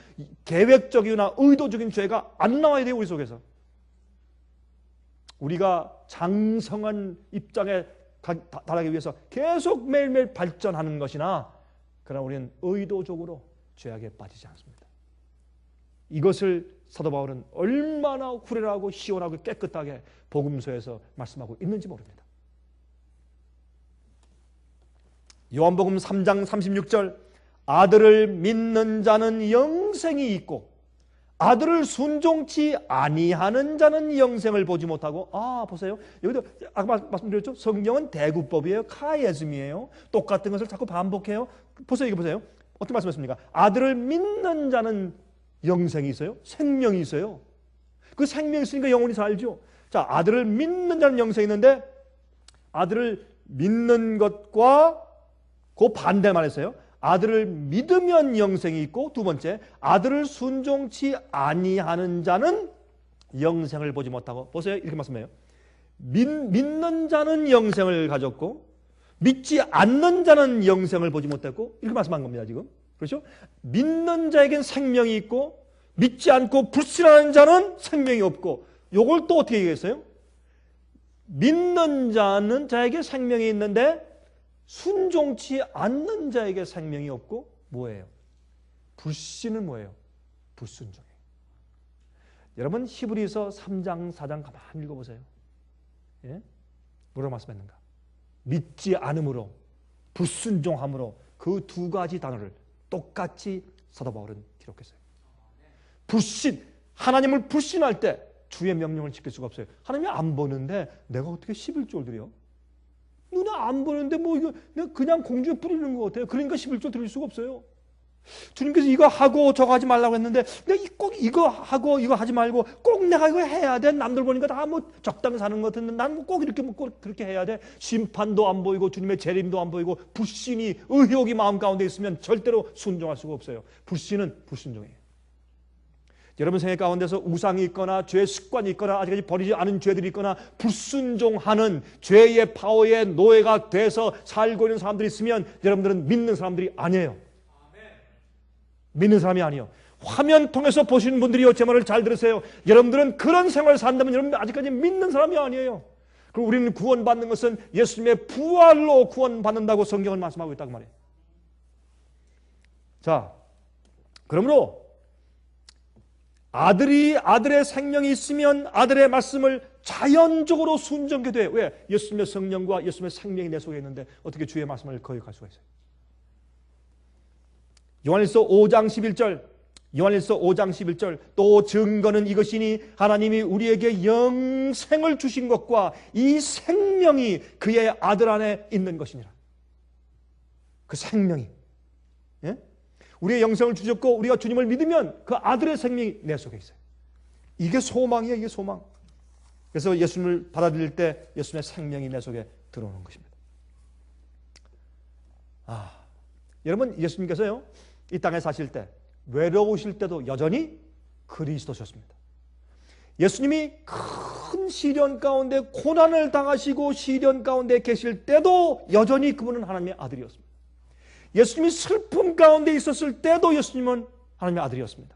계획적이거나 의도적인 죄가 안 나와야 돼요. 우리 속에서. 우리가 장성한 입장에 달하기 위해서 계속 매일매일 발전하는 것이나, 그러나 우리는 의도적으로 죄악에 빠지지 않습니다. 이것을 사도 바울은 얼마나 후련하고 시원하고 깨끗하게 복음서에서 말씀하고 있는지 모릅니다. 요한복음 3장 36절, 아들을 믿는 자는 영생이 있고 아들을 순종치 아니하는 자는 영생을 보지 못하고. 보세요. 여기도 아까 말씀드렸죠. 성경은 대구법이에요. 카이에즘이에요. 똑같은 것을 자꾸 반복해요. 보세요. 이거 보세요. 어떻게 말씀하십니까? 아들을 믿는 자는 영생이 있어요. 생명이 있어요. 그 생명이 있으니까 영혼이 살죠. 자, 아들을 믿는 자는 영생이 있는데, 아들을 믿는 것과 그 반대 말했어요. 아들을 믿으면 영생이 있고, 두 번째, 아들을 순종치 아니하는 자는 영생을 보지 못하고. 보세요. 이렇게 말씀해요. 믿는 자는 영생을 가졌고 믿지 않는 자는 영생을 보지 못했고, 이렇게 말씀한 겁니다. 지금. 그렇죠? 믿는 자에겐 생명이 있고 믿지 않고 불신하는 자는 생명이 없고. 요걸 또 어떻게 얘기했어요? 믿는 자에게 생명이 있는데 순종치 않는 자에게 생명이 없고. 뭐예요? 불신은 뭐예요? 불순종이에요. 여러분 히브리서 3장 4장 가만히 읽어보세요. 예? 뭐라고 말씀했는가? 믿지 않음으로, 불순종함으로, 그 두 가지 단어를 똑같이 사도 바울은 기록했어요. 불신, 하나님을 불신할 때 주의 명령을 지킬 수가 없어요. 하나님이 안 보는데 내가 어떻게 11조를 드려? 눈에 안 보는데 뭐 이거 내가 그냥 공중에 뿌리는 것 같아요. 그러니까 11조 드릴 수가 없어요. 주님께서 이거 하고 저거 하지 말라고 했는데 내가 꼭 이거 하고 이거 하지 말고 꼭 내가 이거 해야 돼. 남들 보니까 다 뭐 적당히 사는 것 같은데 나는 꼭 이렇게 꼭 그렇게 해야 돼. 심판도 안 보이고 주님의 재림도 안 보이고 불신이, 의욕이 마음 가운데 있으면 절대로 순종할 수가 없어요. 불신은 불순종이에요. 여러분 생애 가운데서 우상이 있거나 죄의 습관이 있거나 아직까지 버리지 않은 죄들이 있거나 불순종하는 죄의 파워에 노예가 돼서 살고 있는 사람들이 있으면 여러분들은 믿는 사람들이 아니에요. 믿는 사람이 아니에요. 화면 통해서 보시는 분들이요, 제 말을 잘 들으세요. 여러분들은 그런 생활을 산다면 여러분들 아직까지 믿는 사람이 아니에요. 그리고 우리는 구원받는 것은 예수님의 부활로 구원받는다고 성경은 말씀하고 있다고 말해요. 자, 그러므로 아들의 생명이 있으면 아들의 말씀을 자연적으로 순종하게 돼요. 왜? 예수님의 성령과 예수님의 생명이 내 속에 있는데 어떻게 주의 말씀을 거역할 수가 있어요? 요한일서 5장 11절 또 증거는 이것이니 하나님이 우리에게 영생을 주신 것과 이 생명이 그의 아들 안에 있는 것이니라. 그 생명이, 예? 우리의 영생을 주셨고 우리가 주님을 믿으면 그 아들의 생명이 내 속에 있어요. 이게 소망이에요. 이게 소망. 그래서 예수님을 받아들일 때 예수님의 생명이 내 속에 들어오는 것입니다. 여러분 예수님께서요 이 땅에 사실 때 외로우실 때도 여전히 그리스도셨습니다. 예수님이 큰 시련 가운데 고난을 당하시고 시련 가운데 계실 때도 여전히 그분은 하나님의 아들이었습니다. 예수님이 슬픔 가운데 있었을 때도 예수님은 하나님의 아들이었습니다.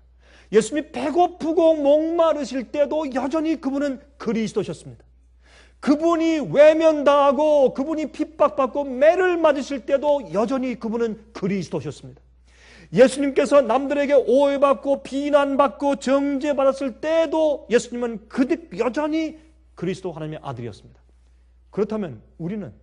예수님이 배고프고 목마르실 때도 여전히 그분은 그리스도셨습니다. 그분이 외면당하고 그분이 핍박받고 매를 맞으실 때도 여전히 그분은 그리스도셨습니다. 예수님께서 남들에게 오해받고 비난받고 정죄받았을 때도 예수님은 여전히 그리스도 하나님의 아들이었습니다. 그렇다면 우리는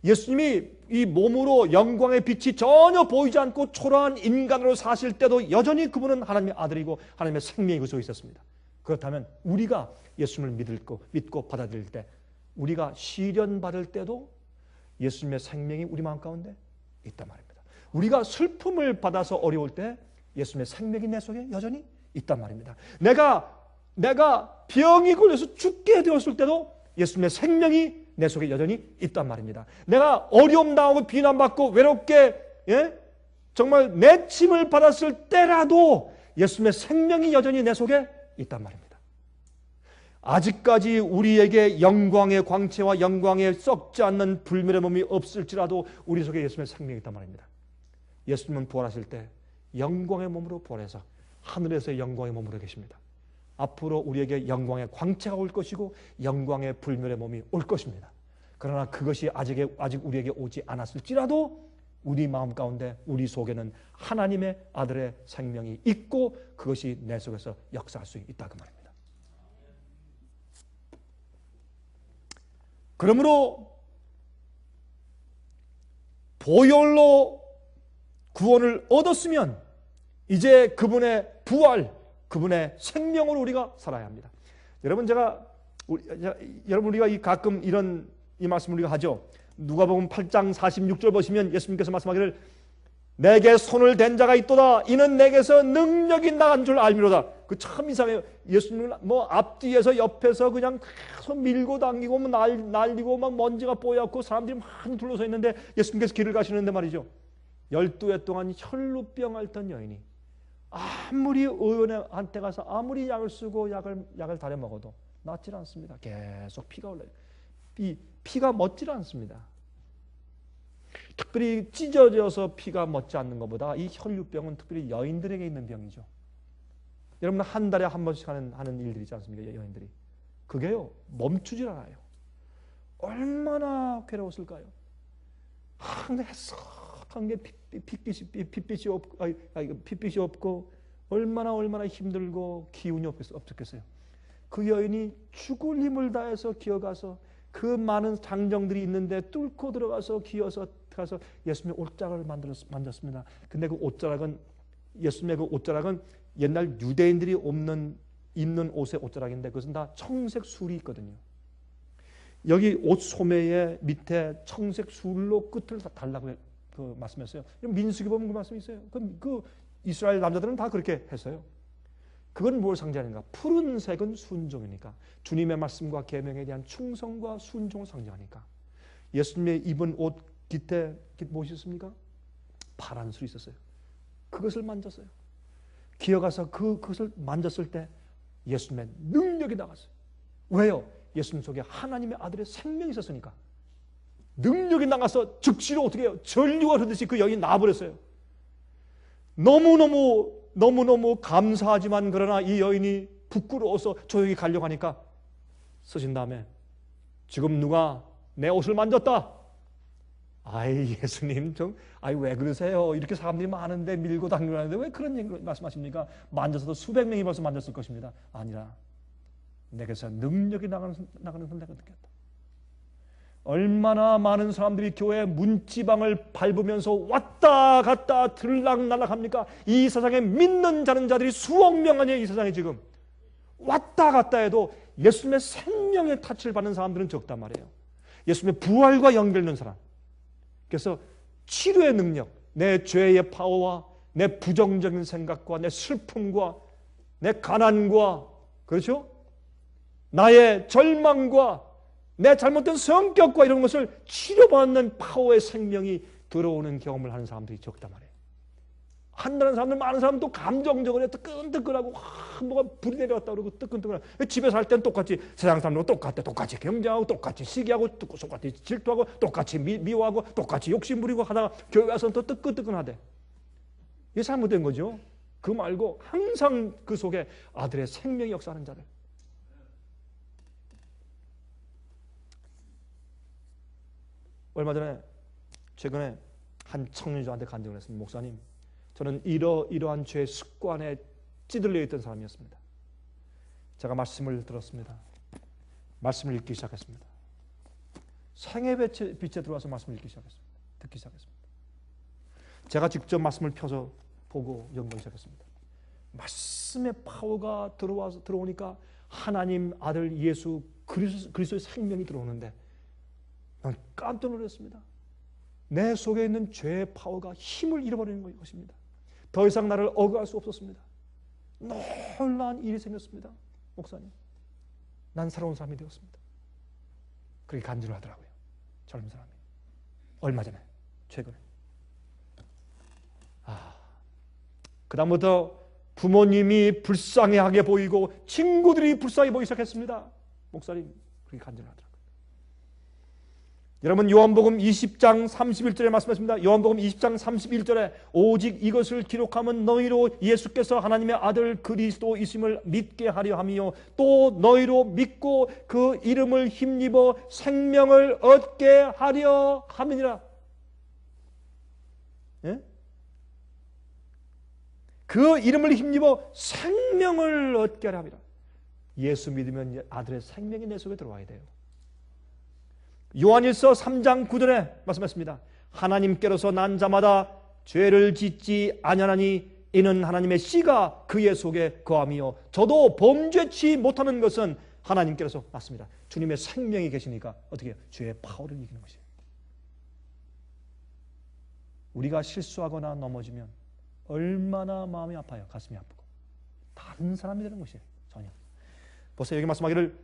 예수님이 이 몸으로 영광의 빛이 전혀 보이지 않고 초라한 인간으로 사실 때도 여전히 그분은 하나님의 아들이고 하나님의 생명이 그 속에 있었습니다. 그렇다면 우리가 예수님을 믿고 받아들일 때, 우리가 시련 받을 때도 예수님의 생명이 우리 마음 가운데 있단 말입니다. 우리가 슬픔을 받아서 어려울 때 예수님의 생명이 내 속에 여전히 있단 말입니다. 내가 병이 걸려서 죽게 되었을 때도 예수님의 생명이 내 속에 여전히 있단 말입니다. 내가 어려움 당하고 비난받고 외롭게 정말 내침을 받았을 때라도 예수님의 생명이 여전히 내 속에 있단 말입니다. 아직까지 우리에게 영광의 광채와 영광의 썩지 않는 불멸의 몸이 없을지라도 우리 속에 예수님의 생명이 있단 말입니다. 예수님은 부활하실 때 영광의 몸으로 부활해서 하늘에서의 영광의 몸으로 계십니다. 앞으로 우리에게 영광의 광채가 올 것이고 영광의 불멸의 몸이 올 것입니다. 그러나 그것이 아직 우리에게 오지 않았을지라도 우리 마음 가운데, 우리 속에는 하나님의 아들의 생명이 있고 그것이 내 속에서 역사할 수 있다 그 말입니다. 그러므로 보혈로 구원을 얻었으면 이제 그분의 부활, 그분의 생명으로 우리가 살아야 합니다. 여러분, 우리가 가끔 이 말씀을 우리가 하죠. 누가복음 8장 46절 보시면 예수님께서 말씀하기를 내게 손을 댄 자가 있도다. 이는 내게서 능력이 나간 줄 알미로다. 그 참 이상해요. 예수님은 뭐 앞뒤에서 옆에서 그냥 계속 밀고 당기고 날리고 막 먼지가 뽀얗고 사람들이 많이 둘러서 있는데 예수님께서 길을 가시는데 말이죠. 12해 동안 혈루병 앓던 여인이 아무리 의원한테 가서 아무리 약을 쓰고 약을 다려 먹어도 낫질 않습니다. 계속 피가 올라요. 피가 멎질 않습니다. 특별히 찢어져서 피가 멎지 않는 것보다 이 혈루병은 특별히 여인들에게 있는 병이죠. 여러분, 한 달에 한 번씩 하는 일들이 있지 않습니까? 여인들이. 그게요, 멈추질 않아요. 얼마나 괴로웠을까요? 한 게 핏빛이 없고 얼마나 힘들고 기운이 없었겠어요. 그 여인이 죽을 힘을 다해서 기어가서 그 많은 장정들이 있는데 뚫고 들어가서 기어서 가서 예수님의 옷자락을 만졌습니다. 근데 그 옷자락은, 예수님의 그 옷자락은 옛날 유대인들이 입는 옷의 옷자락인데 그것은 다 청색 술이 있거든요. 여기 옷 소매의 밑에 청색 술로 끝을 다 달라고 말씀했어요. 민수기 보면 그 말씀이 있어요. 그 이스라엘 남자들은 다 그렇게 했어요. 그건 뭘 상징하는가? 푸른색은 순종이니까, 주님의 말씀과 계명에 대한 충성과 순종을 상징하니까. 예수님의 입은 옷 깃에 무엇이 있습니까? 파란 술이 있었어요. 그것을 만졌어요. 기어가서 그것을 만졌을 때 예수님의 능력이 나갔어요. 왜요? 예수님 속에 하나님의 아들의 생명이 있었으니까. 능력이 나가서 즉시로 어떻게 해요? 전류가 흐르듯이 그 여인이 나와버렸어요. 너무너무 감사하지만 그러나 이 여인이 부끄러워서 조용히 가려고 하니까 서신 다음에 지금 누가 내 옷을 만졌다. 아이 예수님 왜 그러세요? 이렇게 사람들이 많은데 밀고 당기고 하는데 왜 그런 얘기 말씀하십니까? 만져서도 수백 명이 벌써 만졌을 것입니다. 아니라 내게서 능력이 나가는 선대가 느꼈다. 얼마나 많은 사람들이 교회 문지방을 밟으면서 왔다 갔다 들락날락합니까? 이 세상에 믿는 자들이 수억 명 아니에요. 이 세상에 지금 왔다 갔다 해도 예수님의 생명의 타치를 받는 사람들은 적단 말이에요. 예수님의 부활과 연결된 사람. 그래서 치료의 능력, 내 죄의 파워와 내 부정적인 생각과 내 슬픔과 내 가난과, 그렇죠? 나의 절망과 내 잘못된 성격과 이런 것을 치료받는 파워의 생명이 들어오는 경험을 하는 사람들이 적단 말이에요. 한다는 사람들, 많은 사람도 감정적으로 뜨끈뜨끈하고 뭐가 불이 내려왔다 그러고 뜨끈뜨끈하고, 집에서 할 때는 똑같이 세상 사람들과 똑같이 경쟁하고 똑같이 시기하고 똑같이 질투하고 똑같이 미워하고 똑같이 욕심부리고 하다가 교회 와서는 또 뜨끈뜨끈하대. 이게 잘못된 거죠. 그 말고 항상 그 속에 아들의 생명이 역사하는 자들. 얼마 전에 최근에 한 청년자한테 간증을 했습니다. 목사님, 저는 이러한 죄의 습관에 찌들려 있던 사람이었습니다. 제가 말씀을 들었습니다. 말씀을 읽기 시작했습니다. 생의 빛에 들어와서 말씀을 듣기 시작했습니다. 제가 직접 말씀을 펴서 보고 연구하기 시작했습니다. 말씀의 파워가 들어오니까 하나님 아들 예수 그리스도의 생명이 들어오는데 난 깜짝 놀랐습니다. 내 속에 있는 죄의 파워가 힘을 잃어버리는 것입니다. 더 이상 나를 억압할 수 없었습니다. 놀라운 일이 생겼습니다. 목사님, 난 새로운 사람이 되었습니다. 그렇게 간증을 하더라고요. 젊은 사람이. 얼마 전에, 최근에. 그다음부터 부모님이 불쌍해하게 보이고 친구들이 불쌍해 보이기 시작했습니다. 목사님, 그렇게 간증을 하더라고요. 여러분, 요한복음 20장 31절에 말씀하십니다. 요한복음 20장 31절에 오직 이것을 기록하면 너희로 예수께서 하나님의 아들 그리스도이심을 믿게 하려 하며 또 너희로 믿고 그 이름을 힘입어 생명을 얻게 하려 함이니라. 예? 그 이름을 힘입어 생명을 얻게 하려 함이라. 예수 믿으면 아들의 생명이 내 속에 들어와야 돼요. 요한일서 3장 9절에 말씀했습니다. 하나님께로서 난 자마다 죄를 짓지 아니하나니 이는 하나님의 씨가 그의 속에 거하며 저도 범죄치 못하는 것은 하나님께로서 맞습니다. 주님의 생명이 계시니까 어떻게 해요? 죄의 파워를 이기는 것이에요. 우리가 실수하거나 넘어지면 얼마나 마음이 아파요. 가슴이 아프고 다른 사람이 되는 것이에요. 전혀. 보세요. 여기 말씀하기를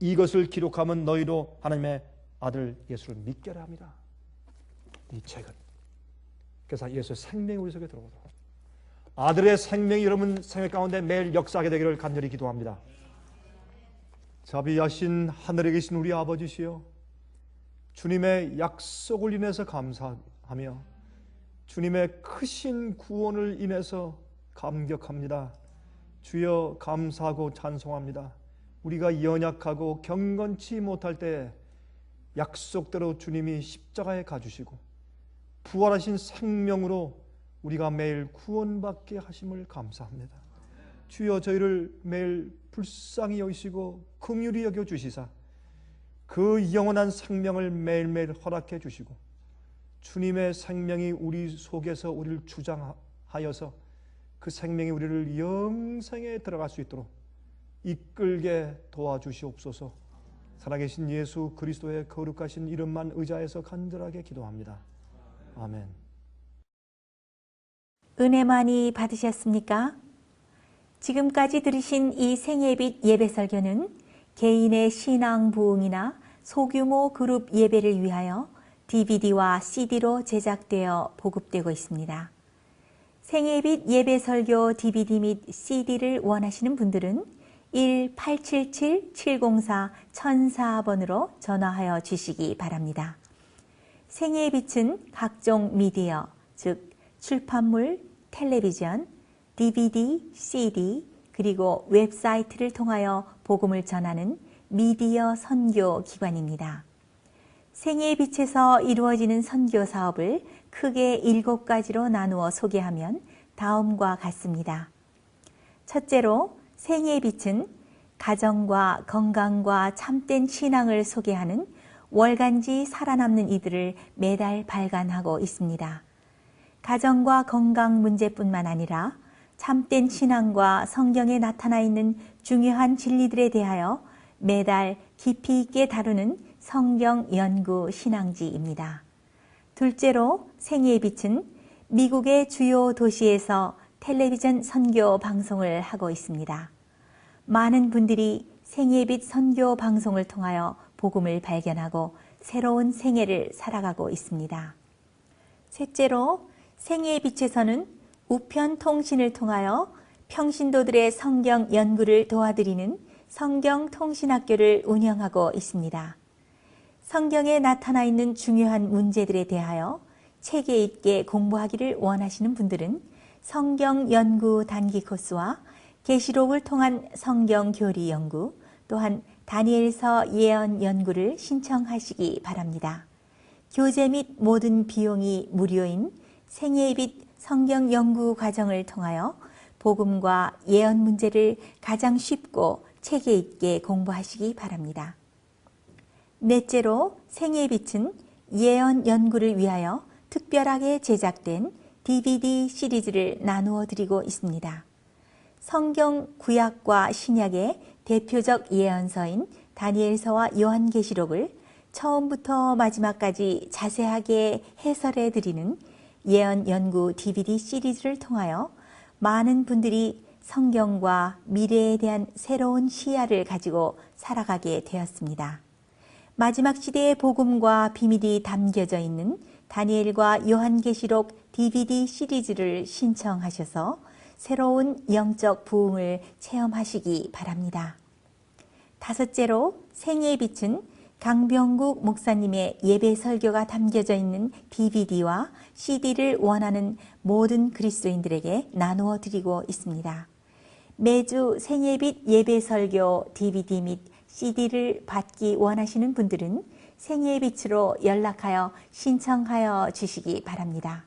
이것을 기록하면 너희로 하나님의 아들 예수를 믿게 하라 합니다. 이 책은. 그래서 예수의 생명이 우리 속에 들어오도록 아들의 생명이 여러분 생활 가운데 매일 역사하게 되기를 간절히 기도합니다. 자비하신 하늘에 계신 우리 아버지시여, 주님의 약속을 인해서 감사하며 주님의 크신 구원을 인해서 감격합니다. 주여 감사하고 찬송합니다. 우리가 연약하고 경건치 못할 때 약속대로 주님이 십자가에 가주시고 부활하신 생명으로 우리가 매일 구원받게 하심을 감사합니다. 주여 저희를 매일 불쌍히 여기시고 긍휼히 여겨주시사 그 영원한 생명을 매일매일 허락해 주시고 주님의 생명이 우리 속에서 우리를 주장하여서 그 생명이 우리를 영생에 들어갈 수 있도록 이끌게 도와주시옵소서. 살아계신 예수 그리스도의 거룩하신 이름만 의지해서 간절하게 기도합니다. 아멘. 은혜 많이 받으셨습니까? 지금까지 들으신 이 생예빛 예배 설교는 개인의 신앙 부흥이나 소규모 그룹 예배를 위하여 DVD와 CD로 제작되어 보급되고 있습니다. 생예빛 예배 설교 DVD 및 CD를 원하시는 분들은 1-877-704-1004번으로 전화하여 주시기 바랍니다. 생애의 빛은 각종 미디어, 즉 출판물, 텔레비전, DVD, CD, 그리고 웹사이트를 통하여 복음을 전하는 미디어 선교 기관입니다. 생애의 빛에서 이루어지는 선교 사업을 크게 7가지로 나누어 소개하면 다음과 같습니다. 첫째로 생애의 빛은 가정과 건강과 참된 신앙을 소개하는 월간지 살아남는 이들을 매달 발간하고 있습니다. 가정과 건강 문제뿐만 아니라 참된 신앙과 성경에 나타나 있는 중요한 진리들에 대하여 매달 깊이 있게 다루는 성경 연구 신앙지입니다. 둘째로 생애의 빛은 미국의 주요 도시에서 텔레비전 선교 방송을 하고 있습니다. 많은 분들이 생애의 빛 선교 방송을 통하여 복음을 발견하고 새로운 생애를 살아가고 있습니다. 셋째로 생애의 빛에서는 우편 통신을 통하여 평신도들의 성경 연구를 도와드리는 성경 통신학교를 운영하고 있습니다. 성경에 나타나 있는 중요한 문제들에 대하여 체계 있게 공부하기를 원하시는 분들은 성경 연구 단기 코스와 계시록을 통한 성경 교리 연구, 또한 다니엘서 예언 연구를 신청하시기 바랍니다. 교재 및 모든 비용이 무료인 생애의 빛 성경 연구 과정을 통하여 복음과 예언 문제를 가장 쉽고 체계 있게 공부하시기 바랍니다. 넷째로 생애의 빛은 예언 연구를 위하여 특별하게 제작된 DVD 시리즈를 나누어 드리고 있습니다. 성경 구약과 신약의 대표적 예언서인 다니엘서와 요한계시록을 처음부터 마지막까지 자세하게 해설해 드리는 예언 연구 DVD 시리즈를 통하여 많은 분들이 성경과 미래에 대한 새로운 시야를 가지고 살아가게 되었습니다. 마지막 시대의 복음과 비밀이 담겨져 있는 다니엘과 요한계시록 DVD 시리즈를 신청하셔서 새로운 영적 부흥을 체험하시기 바랍니다. 다섯째로 생애의 빛은 강병국 목사님의 예배 설교가 담겨져 있는 DVD와 CD를 원하는 모든 그리스도인들에게 나누어 드리고 있습니다. 매주 생애의 빛 예배 설교 DVD 및 CD를 받기 원하시는 분들은 생애의 빛으로 연락하여 신청하여 주시기 바랍니다.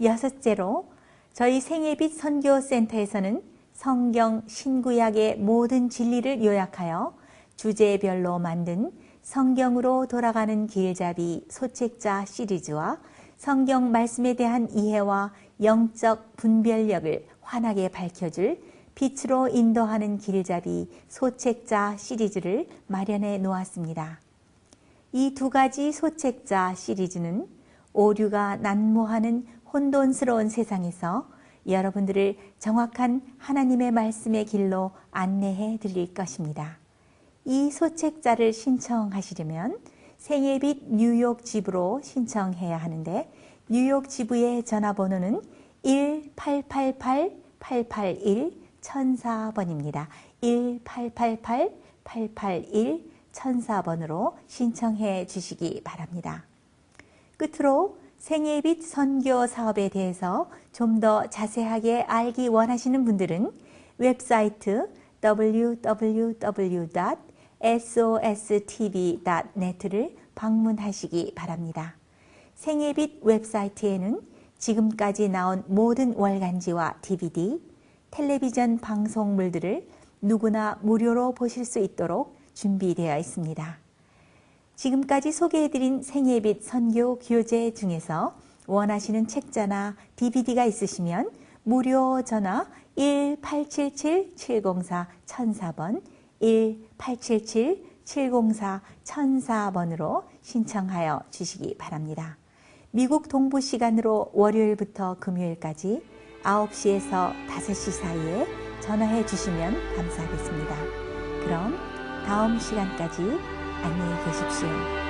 여섯째로 저희 생애의 빛 선교센터에서는 성경 신구약의 모든 진리를 요약하여 주제별로 만든 성경으로 돌아가는 길잡이 소책자 시리즈와 성경 말씀에 대한 이해와 영적 분별력을 환하게 밝혀줄 빛으로 인도하는 길잡이 소책자 시리즈를 마련해 놓았습니다. 이 두 가지 소책자 시리즈는 오류가 난무하는 혼돈스러운 세상에서 여러분들을 정확한 하나님의 말씀의 길로 안내해 드릴 것입니다. 이 소책자를 신청하시려면 생애의 빛 뉴욕 지부로 신청해야 하는데 뉴욕 지부의 전화번호는 1-888-881-1004번입니다. 1-888-881-1004번으로 신청해 주시기 바랍니다. 끝으로 생애의 빛 선교 사업에 대해서 좀 더 자세하게 알기 원하시는 분들은 웹사이트 www.sostv.net를 방문하시기 바랍니다. 생애의 빛 웹사이트에는 지금까지 나온 모든 월간지와 DVD, 텔레비전 방송물들을 누구나 무료로 보실 수 있도록 준비되어 있습니다. 지금까지 소개해드린 생애의 빛 선교 교재 중에서 원하시는 책자나 DVD가 있으시면 무료 전화 1-877-704-1004번 1-877-704-1004번으로 신청하여 주시기 바랍니다. 미국 동부 시간으로 월요일부터 금요일까지 9시에서 5시 사이에 전화해 주시면 감사하겠습니다. 그럼 다음 시간까지 안녕히 계십시오.